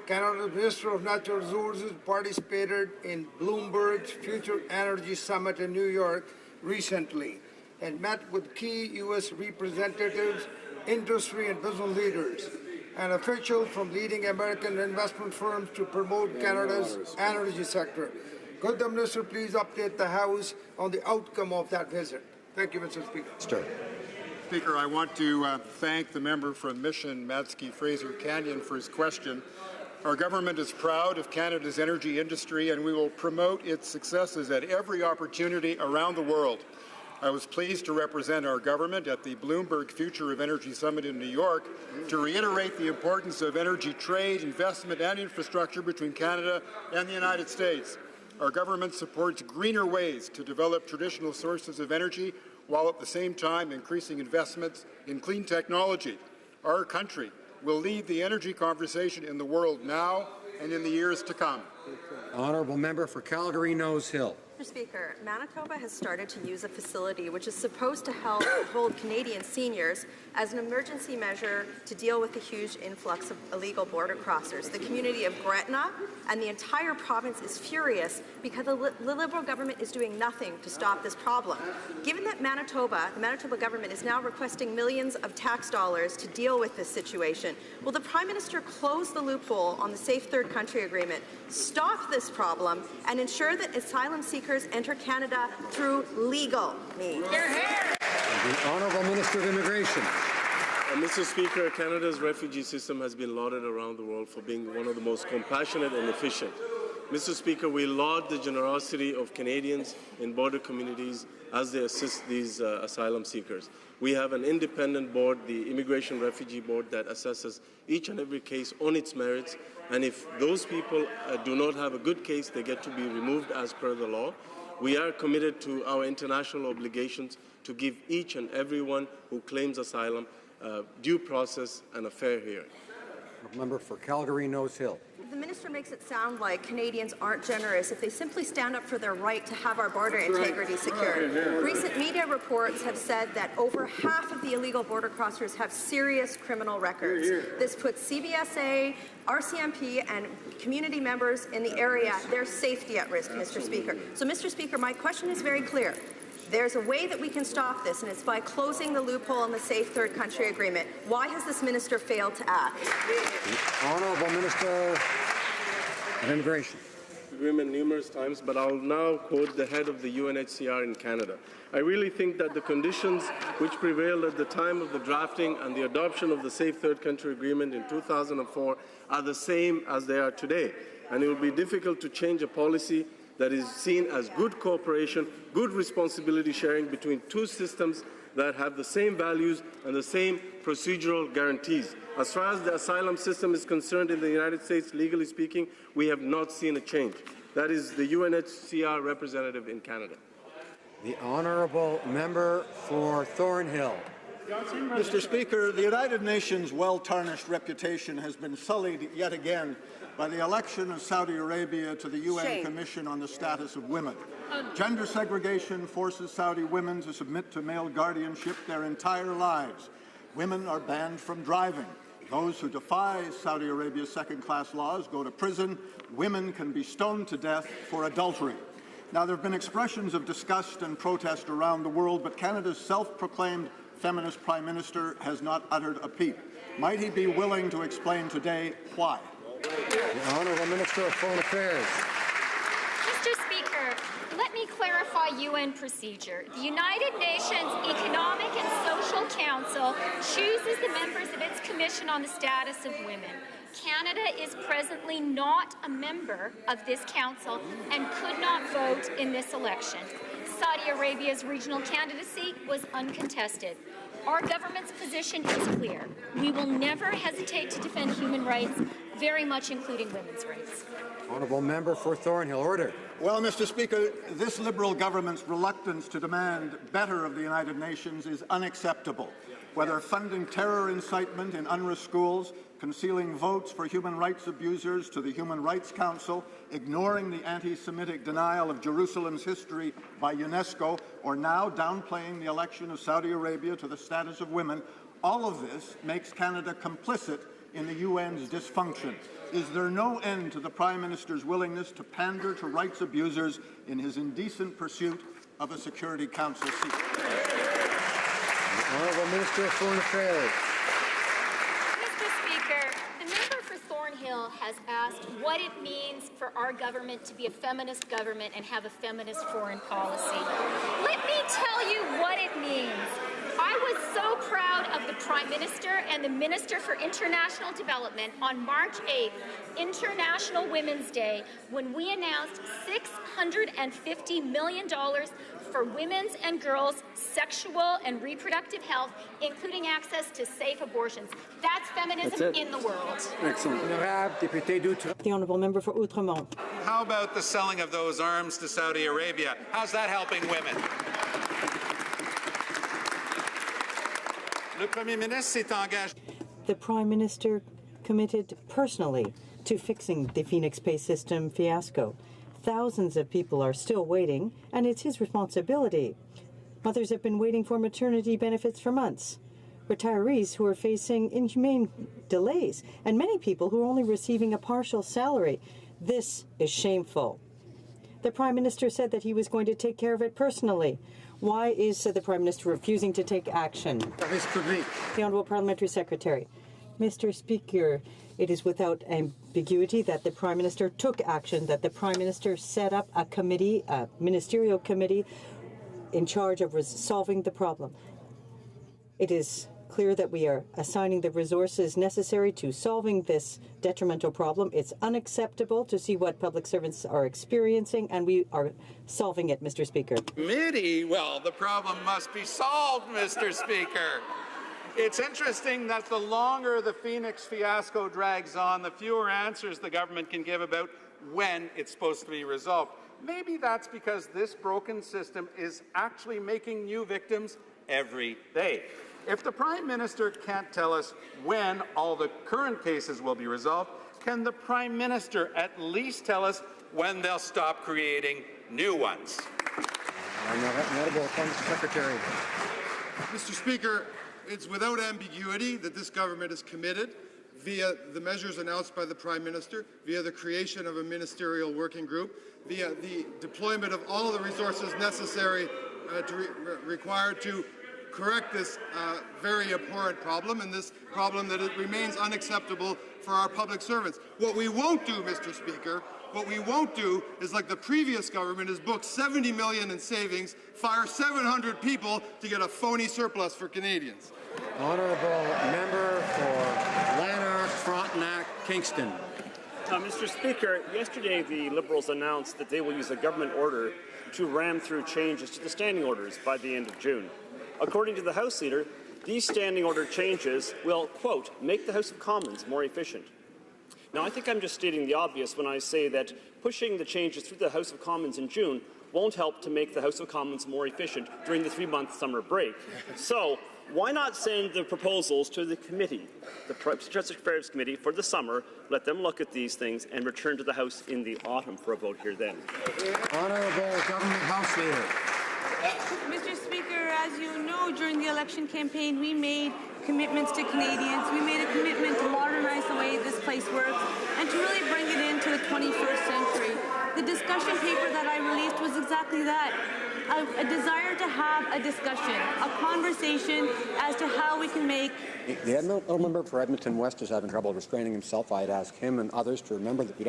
Canada's Minister of Natural Resources participated in Bloomberg's Future Energy Summit in New York recently and met with key U.S. representatives, industry and business leaders, and officials from leading American investment firms to promote Canada's energy sector. Could the Minister please update the House on the outcome of that visit? Thank you, Mr. Speaker. Speaker, I want to thank the member from Mission, Matsqui, Fraser Canyon for his question. Our government is proud of Canada's energy industry, and we will promote its successes at every opportunity around the world. I was pleased to represent our government at the Bloomberg Future of Energy Summit in New York to reiterate the importance of energy trade, investment, and infrastructure between Canada and the United States. Our government supports greener ways to develop traditional sources of energy while at the same time increasing investments in clean technology. Our country will lead the energy conversation in the world now and in the years to come. Honourable member for Calgary Nose Hill. Mr. Speaker, Manitoba has started to use a facility which is supposed to help hold Canadian seniors as an emergency measure to deal with the huge influx of illegal border crossers. The community of Gretna and the entire province is furious because the Liberal government is doing nothing to stop this problem. Given that the Manitoba government is now requesting millions of tax dollars to deal with this situation, will the Prime Minister close the loophole on the Safe Third Country Agreement, stop this problem, and ensure that asylum seekers enter Canada through legal means? The Honourable Minister of Immigration. Mr. Speaker, Canada's refugee system has been lauded around the world for being one of the most compassionate and efficient. Mr. Speaker, we laud the generosity of Canadians in border communities as they assist these asylum seekers. We have an independent board, the Immigration Refugee Board, that assesses each and every case on its merits, and if those people do not have a good case, they get to be removed as per the law. We are committed to our international obligations to give each and everyone who claims asylum due process and a fair hearing. Member for Calgary Nose Hill. The minister makes it sound like Canadians aren't generous if they simply stand up for their right to have our border integrity secured. Recent media reports have said that over half of the illegal border crossers have serious criminal records. This puts CBSA, RCMP, and community members in the area, their safety at risk, Mr. Speaker. So, Mr. Speaker, my question is very clear. There's a way that we can stop this, and it's by closing the loophole in the Safe Third Country Agreement. Why has this minister failed to act? The Honourable Minister of Immigration. Agreement numerous times, but I'll now quote the head of the UNHCR in Canada. I really think that the conditions which prevailed at the time of the drafting and the adoption of the Safe Third Country Agreement in 2004 are the same as they are today, and it will be difficult to change a policy that is seen as good cooperation, good responsibility sharing between two systems that have the same values and the same procedural guarantees. As far as the asylum system is concerned in the United States, legally speaking, we have not seen a change. That is the UNHCR representative in Canada. The honourable member for Thornhill. Mr. Speaker, the United Nations' well-tarnished reputation has been sullied yet again by the election of Saudi Arabia to the UN Commission on the Status of Women. Gender segregation forces Saudi women to submit to male guardianship their entire lives. Women are banned from driving. Those who defy Saudi Arabia's second-class laws go to prison. Women can be stoned to death for adultery. Now, there have been expressions of disgust and protest around the world, but Canada's self-proclaimed feminist Prime Minister has not uttered a peep. Might he be willing to explain today why? The Honourable Minister of Foreign Affairs. Mr. Speaker, let me clarify UN procedure. The United Nations Economic and Social Council chooses the members of its Commission on the Status of Women. Canada is presently not a member of this council and could not vote in this election. Saudi Arabia's regional candidacy was uncontested. Our government's position is clear. We will never hesitate to defend human rights, very much including women's rights. Honourable member for Thornhill. Order. Well, Mr. Speaker, this Liberal government's reluctance to demand better of the United Nations is unacceptable. Whether funding terror incitement in UNRWA schools, concealing votes for human rights abusers to the Human Rights Council, ignoring the anti-Semitic denial of Jerusalem's history by UNESCO, or now downplaying the election of Saudi Arabia to the status of women, all of this makes Canada complicit in the UN's dysfunction. Is there no end to the Prime Minister's willingness to pander to rights abusers in his indecent pursuit of a Security Council seat? The Honourable Minister of Foreign Affairs. Mr. Speaker, the member for Thornhill has asked what it means for our government to be a feminist government and have a feminist foreign policy. Let me tell you what it means. I was so proud of the Prime Minister and the Minister for International Development on March 8th, International Women's Day, when we announced $650 million for women's and girls' sexual and reproductive health, including access to safe abortions. That's feminism in the world. Excellent. The Honourable Member for Outremont. How about the selling of those arms to Saudi Arabia? How's that helping women? Le Premier ministre s'est engagé. The Prime Minister committed personally to fixing the Phoenix Pay System fiasco. Thousands of people are still waiting, and it's his responsibility. Mothers have been waiting for maternity benefits for months. Retirees who are facing inhumane delays, and many people who are only receiving a partial salary. This is shameful. The Prime Minister said that he was going to take care of it personally. Why is the Prime Minister refusing to take action? The Honourable Parliamentary Secretary. Mr. Speaker, it is without ambiguity that the Prime Minister took action, that the Prime Minister set up a committee, a ministerial committee, in charge of solving the problem. It is clear that we are assigning the resources necessary to solving this detrimental problem. It's unacceptable to see what public servants are experiencing, and we are solving it, Mr. Speaker. Committee? Well, the problem must be solved, Mr. Speaker. It's interesting that the longer the Phoenix fiasco drags on, the fewer answers the government can give about when it's supposed to be resolved. Maybe that's because this broken system is actually making new victims every day. If the Prime Minister can't tell us when all the current cases will be resolved, can the Prime Minister at least tell us when they'll stop creating new ones? Honourable Secretary. Mr. Speaker, it's without ambiguity that this government is committed, via the measures announced by the Prime Minister, via the creation of a ministerial working group, via the deployment of all the resources necessary required to correct this very abhorrent problem, and this problem that it remains unacceptable for our public servants. What we won't do, Mr. Speaker, What we won't do is, like the previous government, is book $70 million in savings, fire 700 people to get a phony surplus for Canadians. Honourable member for Lanark, Frontenac, Kingston. Mr. Speaker, yesterday the Liberals announced that they will use a government order to ram through changes to the standing orders by the end of June. According to the House Leader, these standing order changes will, quote, make the House of Commons more efficient. Now, I think I'm just stating the obvious when I say that pushing the changes through the House of Commons in June won't help to make the House of Commons more efficient during the 3-month summer break. So, why not send the proposals to the committee, the Justice Affairs Committee, for the summer, let them look at these things, and return to the House in the autumn for a vote here then? Honourable Government House Leader. Mr. Speaker, as you know, during the election campaign, we made commitments to Canadians. We made a commitment to modernize the way this place works and to really bring it into the 21st century. The discussion paper that I released was exactly that. A desire to have a discussion, a conversation as to how we can make... The honourable member for Edmonton West is having trouble restraining himself. I'd ask him and others to remember that we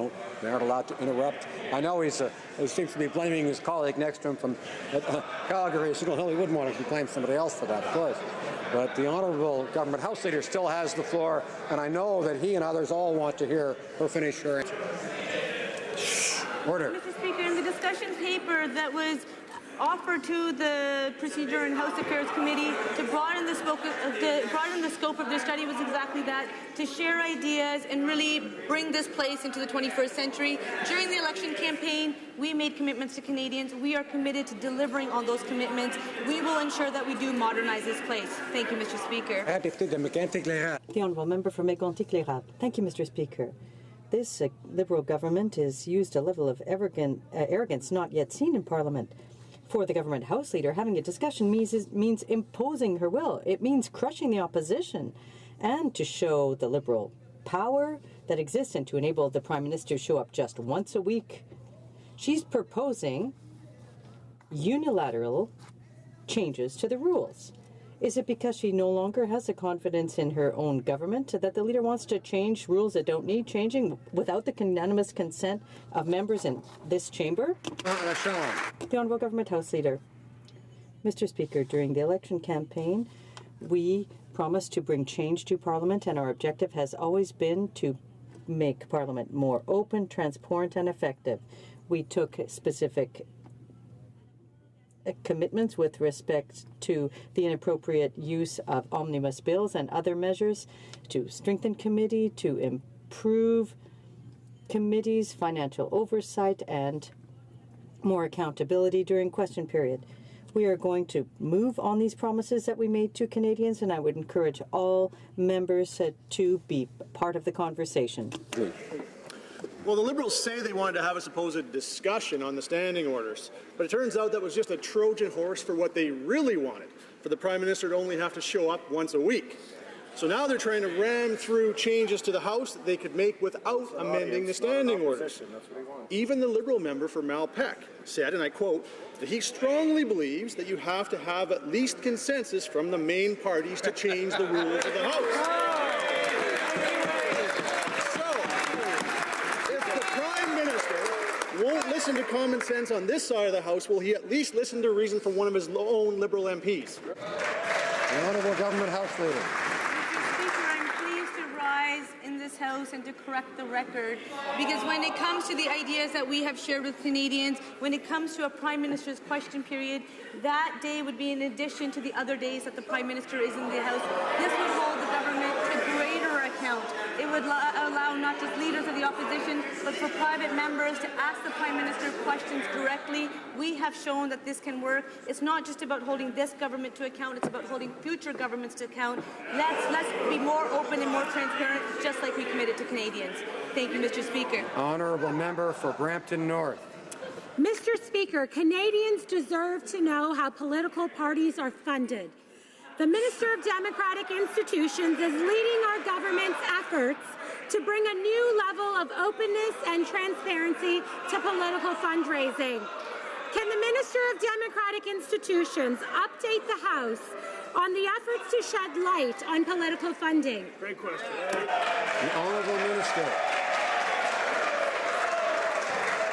aren't allowed to interrupt. I know he seems to be blaming his colleague next to him from Calgary, so he wouldn't want to blame somebody else for that, of course. But the Honourable Government House Leader still has the floor, and I know that he and others all want to hear her finish her answer. Order. Mr. Speaker, in the discussion paper that was offered to the Procedure and House Affairs Committee to broaden the scope of their study was exactly that, to share ideas and really bring this place into the 21st century. During the election campaign, we made commitments to Canadians. We are committed to delivering on those commitments. We will ensure that we do modernize this place. Thank you, Mr. Speaker. The Honourable Member for Mégantic-Lérable. Thank you, Mr. Speaker. This Liberal government has used a level of arrogance not yet seen in Parliament. For the Government House Leader, having a discussion means imposing her will. It means crushing the opposition, and to show the Liberal power that exists and to enable the Prime Minister to show up just once a week. She's proposing unilateral changes to the rules. Is it because she no longer has the confidence in her own government that the leader wants to change rules that don't need changing without the unanimous consent of members in this chamber? The Honourable Government House Leader. Mr. Speaker, during the election campaign, we promised to bring change to Parliament, and our objective has always been to make Parliament more open, transparent, and effective. We took specific commitments with respect to the inappropriate use of omnibus bills and other measures to strengthen committee, to improve committees' financial oversight, and more accountability during question period. We are going to move on these promises that we made to Canadians, and I would encourage all members to be part of the conversation. Well, the Liberals say they wanted to have a supposed discussion on the standing orders, but it turns out that was just a Trojan horse for what they really wanted, for the Prime Minister to only have to show up once a week. So now they're trying to ram through changes to the House that they could make without amending the standing orders. Even the Liberal member for Malpeque said, and I quote, that he strongly believes that you have to have at least consensus from the main parties to change the rules of the House. Won't listen to common sense on this side of the House, will he at least listen to reason from one of his own Liberal MPs? The Honourable Government House Leader. Mr. Speaker, I'm pleased to rise in this House and to correct the record, because when it comes to the ideas that we have shared with Canadians, when it comes to a Prime Minister's question period, that day would be in addition to the other days that the Prime Minister is in the House. This would hold the government to greater account. It would allow not just leaders of the opposition, but for private members to ask the Prime Minister questions directly. We have shown that this can work. It's not just about holding this government to account, it's about holding future governments to account. Let's be more open and more transparent, just like we committed to Canadians. Thank you, Mr. Speaker. Honourable Member for Brampton North. Mr. Speaker, Canadians deserve to know how political parties are funded. The Minister of Democratic Institutions is leading our government's efforts to bring a new level of openness and transparency to political fundraising. Can the Minister of Democratic Institutions update the House on the efforts to shed light on political funding? Great question. The Honourable Minister.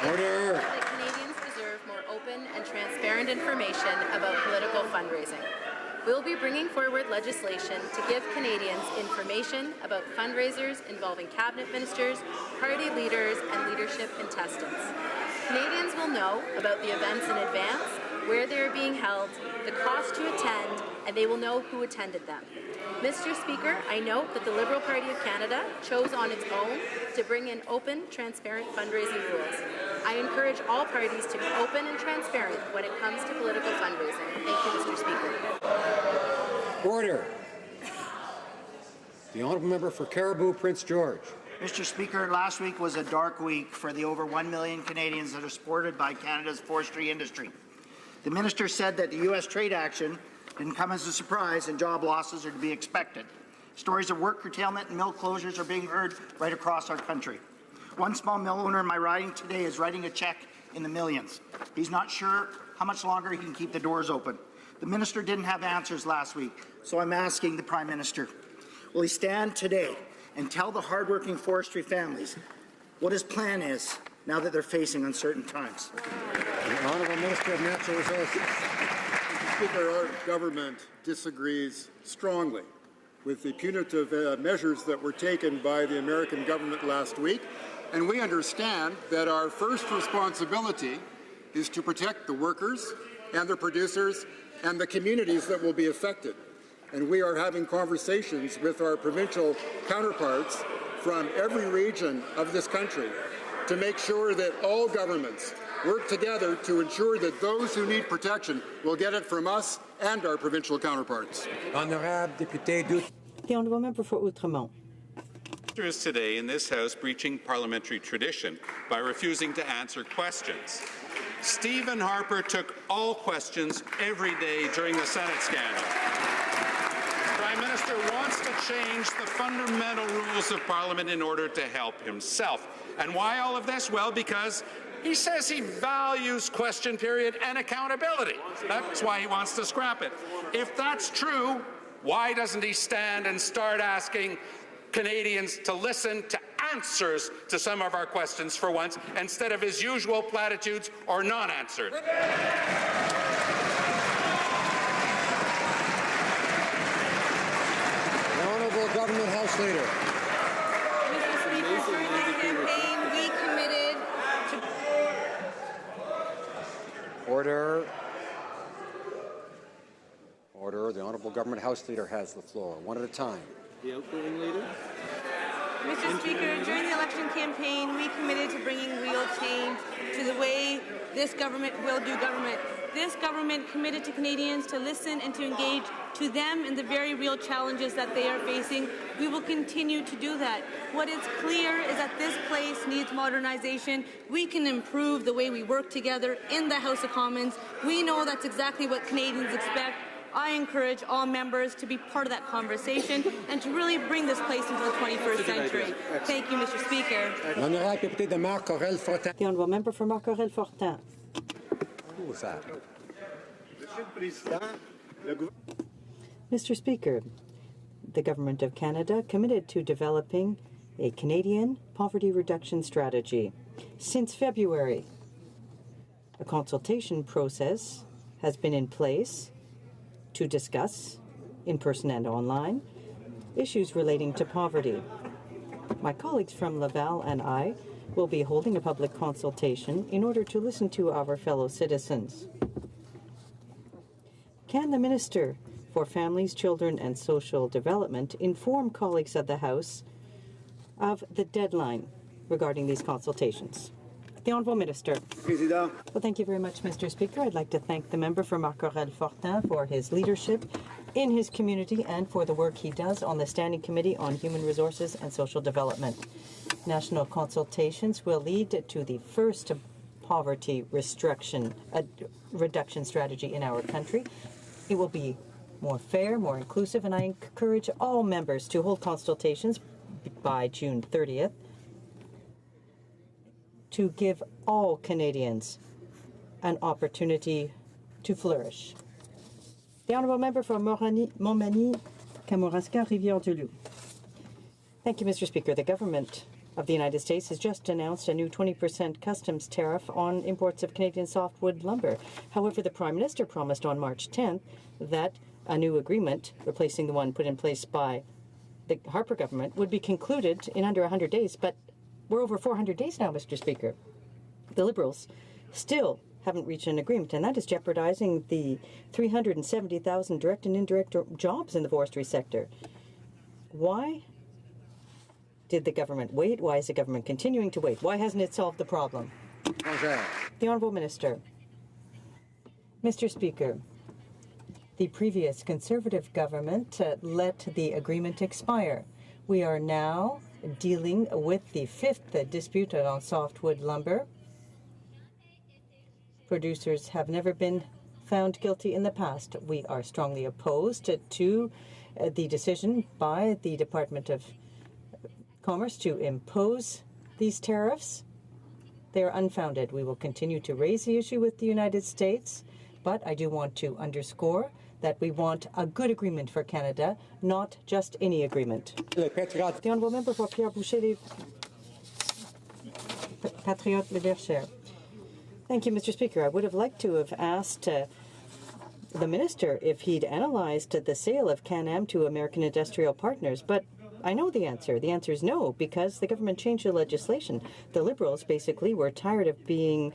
Order. That Canadians deserve more open and transparent information about political fundraising. We'll be bringing forward legislation to give Canadians information about fundraisers involving cabinet ministers, party leaders, and leadership contestants. Canadians will know about the events in advance, where they are being held, the cost to attend, and they will know who attended them. Mr. Speaker, I note that the Liberal Party of Canada chose on its own to bring in open, transparent fundraising rules. I encourage all parties to be open and transparent when it comes to political fundraising. Thank you, Mr. Speaker. Order. The honourable member for Caribou, Prince George. Mr. Speaker, last week was a dark week for the over 1 million Canadians that are supported by Canada's forestry industry. The minister said that the U.S. trade action didn't come as a surprise and job losses are to be expected. Stories of work curtailment and mill closures are being heard right across our country. One small mill owner in my riding today is writing a check in the millions. He's not sure how much longer he can keep the doors open. The minister didn't have answers last week, so I'm asking the Prime Minister, will he stand today and tell the hardworking forestry families what his plan is now that they're facing uncertain times? The Honourable Minister of Natural Resources. Mr. Speaker, our government disagrees strongly with the punitive measures that were taken by the American government last week, and we understand that our first responsibility is to protect the workers and the producers and the communities that will be affected. And we are having conversations with our provincial counterparts from every region of this country to make sure that all governments work together to ensure that those who need protection will get it from us and our provincial counterparts. Honorable Député Duth. The honourable member for Outremont. Is today in this House breaching parliamentary tradition by refusing to answer questions. Stephen Harper took all questions every day during the Senate scandal. The Prime Minister wants to change the fundamental rules of Parliament in order to help himself. And why all of this? Well, because he says he values question period and accountability. That's why he wants to scrap it. If that's true, why doesn't he stand and start asking Canadians to listen to answers to some of our questions for once, instead of his usual platitudes or non-answered? The Honourable Government House Leader. Mr. Speaker, during this campaign, we committed to... Order. Order. The Honourable Government House Leader has the floor. One at a time. The outgoing leader. Mr. Speaker, during the election campaign, we committed to bringing real change to the way this government will do government. This government committed to Canadians to listen and to engage to them in the very real challenges that they are facing. We will continue to do that. What is clear is that this place needs modernization. We can improve the way we work together in the House of Commons. We know that's exactly what Canadians expect. I encourage all members to be part of that conversation and to really bring this place into the 21st century. Thank you, Mr. Speaker. The honourable member for Marc-Aurèle-Fortin. Who was that? Mr. Speaker, the Government of Canada committed to developing a Canadian poverty reduction strategy. Since February, a consultation process has been in place to discuss, in person and online, issues relating to poverty. My colleagues from Laval and I will be holding a public consultation in order to listen to our fellow citizens. Can the Minister for Families, Children and Social Development inform colleagues of the House of the deadline regarding these consultations? The Honourable Minister. Well, thank you very much, Mr. Speaker. I'd like to thank the member for Marc-Aurèle-Fortin for his leadership in his community and for the work he does on the Standing Committee on Human Resources and Social Development. National consultations will lead to the first poverty reduction strategy in our country. It will be more fair, more inclusive, and I encourage all members to hold consultations by June 30th to give all Canadians an opportunity to flourish. The honourable member for Montmagny, Kamouraska, Rivière-du-Loup. Thank you, Mr. Speaker. The government of the United States has just announced a new 20% customs tariff on imports of Canadian softwood lumber. However, the Prime Minister promised on March 10th that a new agreement, replacing the one put in place by the Harper government, would be concluded in under 100 days. But we're over 400 days now, Mr. Speaker. The Liberals still haven't reached an agreement, and that is jeopardizing the 370,000 direct and indirect jobs in the forestry sector. Why did the government wait? Why is the government continuing to wait? Why hasn't it solved the problem? The Honourable Minister. Mr. Speaker, the previous Conservative government let the agreement expire. We are now dealing with the fifth dispute on softwood lumber. Producers have never been found guilty in the past. We are strongly opposed to the decision by the Department of Commerce to impose these tariffs. They are unfounded. We will continue to raise the issue with the United States, but I do want to underscore that we want a good agreement for Canada, not just any agreement. The Honourable Member for Pierre Boucher, Patriote Le Verchères. Thank you, Mr. Speaker. I would have liked to have asked the Minister if he'd analyzed the sale of Can-Am to American Industrial Partners, but I know the answer. The answer is no, because the government changed the legislation. The Liberals basically were tired of being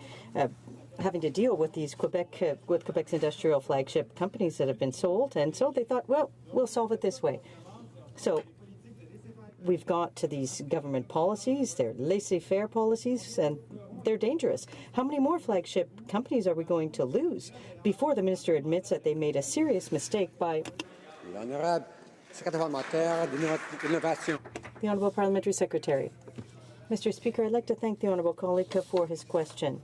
having to deal with these Quebec's industrial flagship companies that have been sold, and so they thought, well, we'll solve it this way. So we've got to these government policies, they're laissez-faire policies, and they're dangerous. How many more flagship companies are we going to lose before the minister admits that they made a serious mistake by... The Honourable Parliamentary Secretary. Mr. Speaker, I'd like to thank the Honourable colleague for his question.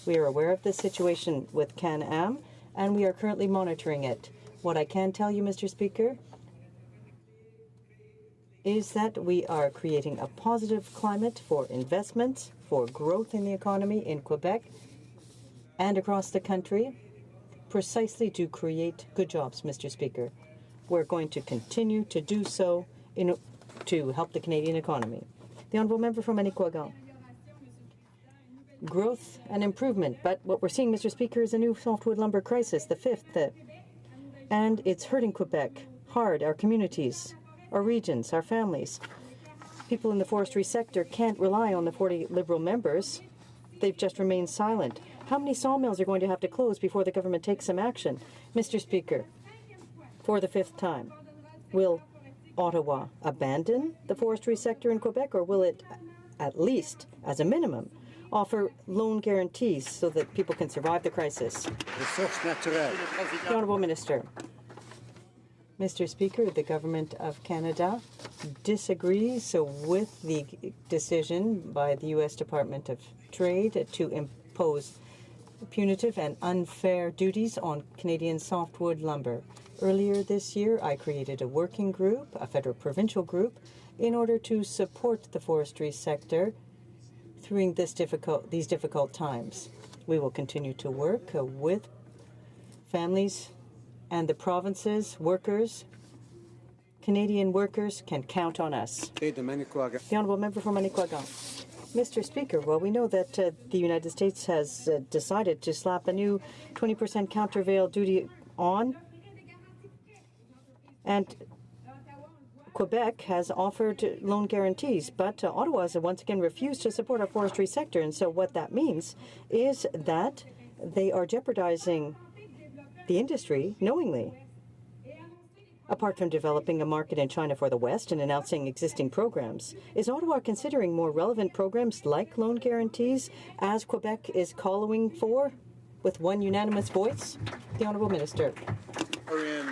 We are aware of the situation with Can-Am, and we are currently monitoring it. What I can tell you, Mr. Speaker, is that we are creating a positive climate for investments, for growth in the economy in Quebec and across the country, precisely to create good jobs, Mr. Speaker. We're going to continue to do so to help the Canadian economy. The Honourable Member from Manicouagan. Growth and improvement, but what we're seeing, Mr. Speaker, is a new softwood lumber crisis, the fifth, and it's hurting Quebec hard, our communities, our regions, our families. People in the forestry sector can't rely on the 40 Liberal members. They've just remained silent. How many sawmills are going to have to close before the government takes some action? Mr. Speaker, for the fifth time, will Ottawa abandon the forestry sector in Quebec, or will it, at least as a minimum, offer loan guarantees so that people can survive the crisis? The Honourable Minister. Mr. Speaker, the Government of Canada disagrees with the decision by the U.S. Department of Trade to impose punitive and unfair duties on Canadian softwood lumber. Earlier this year, I created a working group, a federal provincial group, in order to support the forestry sector through these difficult times. We will continue to work with families and the provinces, workers. Canadian workers can count on us. The Honourable Member from Manicouagan. Mr. Speaker, well, we know that the United States has decided to slap a new 20% countervail duty on, and Quebec has offered loan guarantees, but Ottawa has once again refused to support our forestry sector. And so what that means is that they are jeopardizing the industry knowingly. Apart from developing a market in China for the West and announcing existing programs, is Ottawa considering more relevant programs like loan guarantees, as Quebec is calling for with one unanimous voice? The Honourable Minister. We're in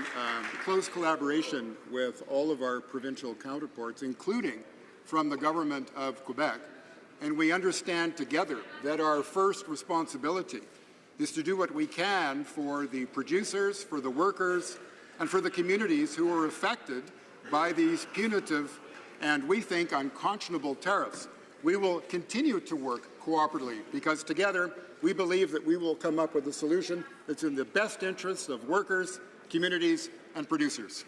close collaboration with all of our provincial counterparts, including from the Government of Quebec, and we understand together that our first responsibility is to do what we can for the producers, for the workers, and for the communities who are affected by these punitive and, we think, unconscionable tariffs. We will continue to work cooperatively because together we believe that we will come up with a solution that's in the best interests of workers, communities, and producers.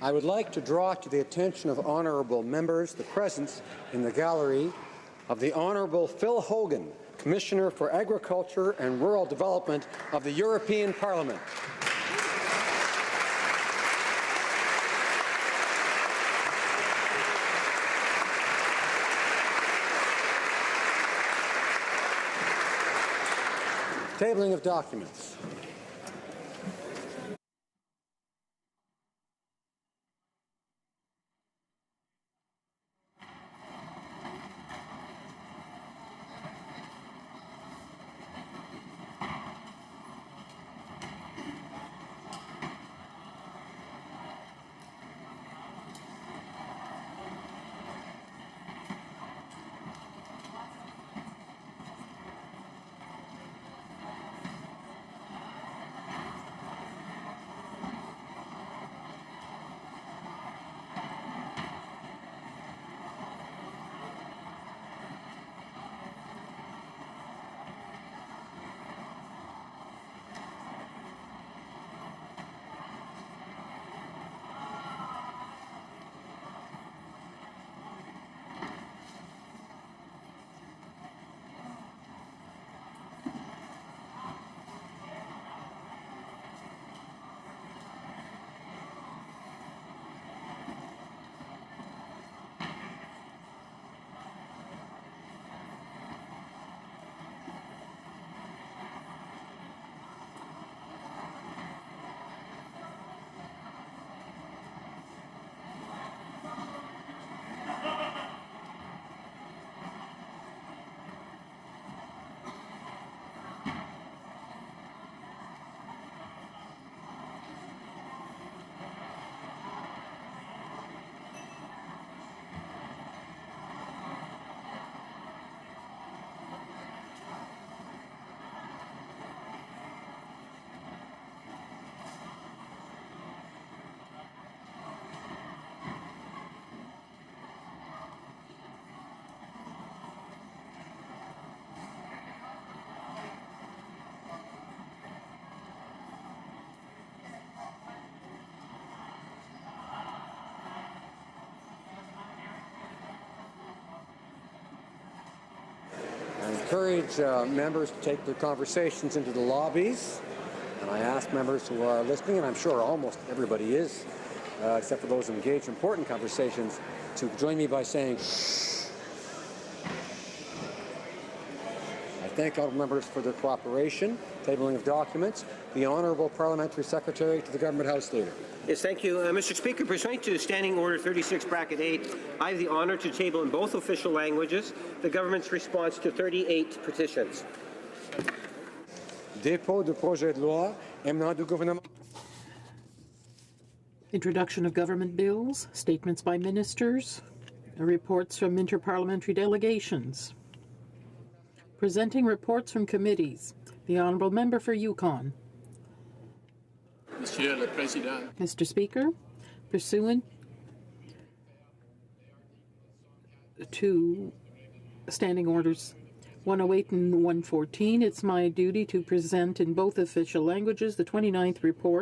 I would like to draw to the attention of honourable members the presence in the gallery of the Honourable Phil Hogan, Commissioner for Agriculture and Rural Development of the European Parliament. Tabling of documents. I encourage members to take their conversations into the lobbies, and I ask members who are listening, and I'm sure almost everybody is, except for those who engage in important conversations, to join me by saying shh. I thank all members for their cooperation. Tabling of documents. The Honourable Parliamentary Secretary to the Government House Leader. Yes, thank you. Mr. Speaker, pursuant to Standing Order 36(8), I have the honour to table in both official languages the government's response to 38 petitions. Dépôt de projet de loi émanant du gouvernement. Introduction of government bills, statements by ministers, reports from interparliamentary delegations. Presenting reports from committees. The Honourable Member for Yukon. Monsieur le Président. Mr. Speaker, pursuant to Standing Orders 108 and 114, it's my duty to present in both official languages the 29th report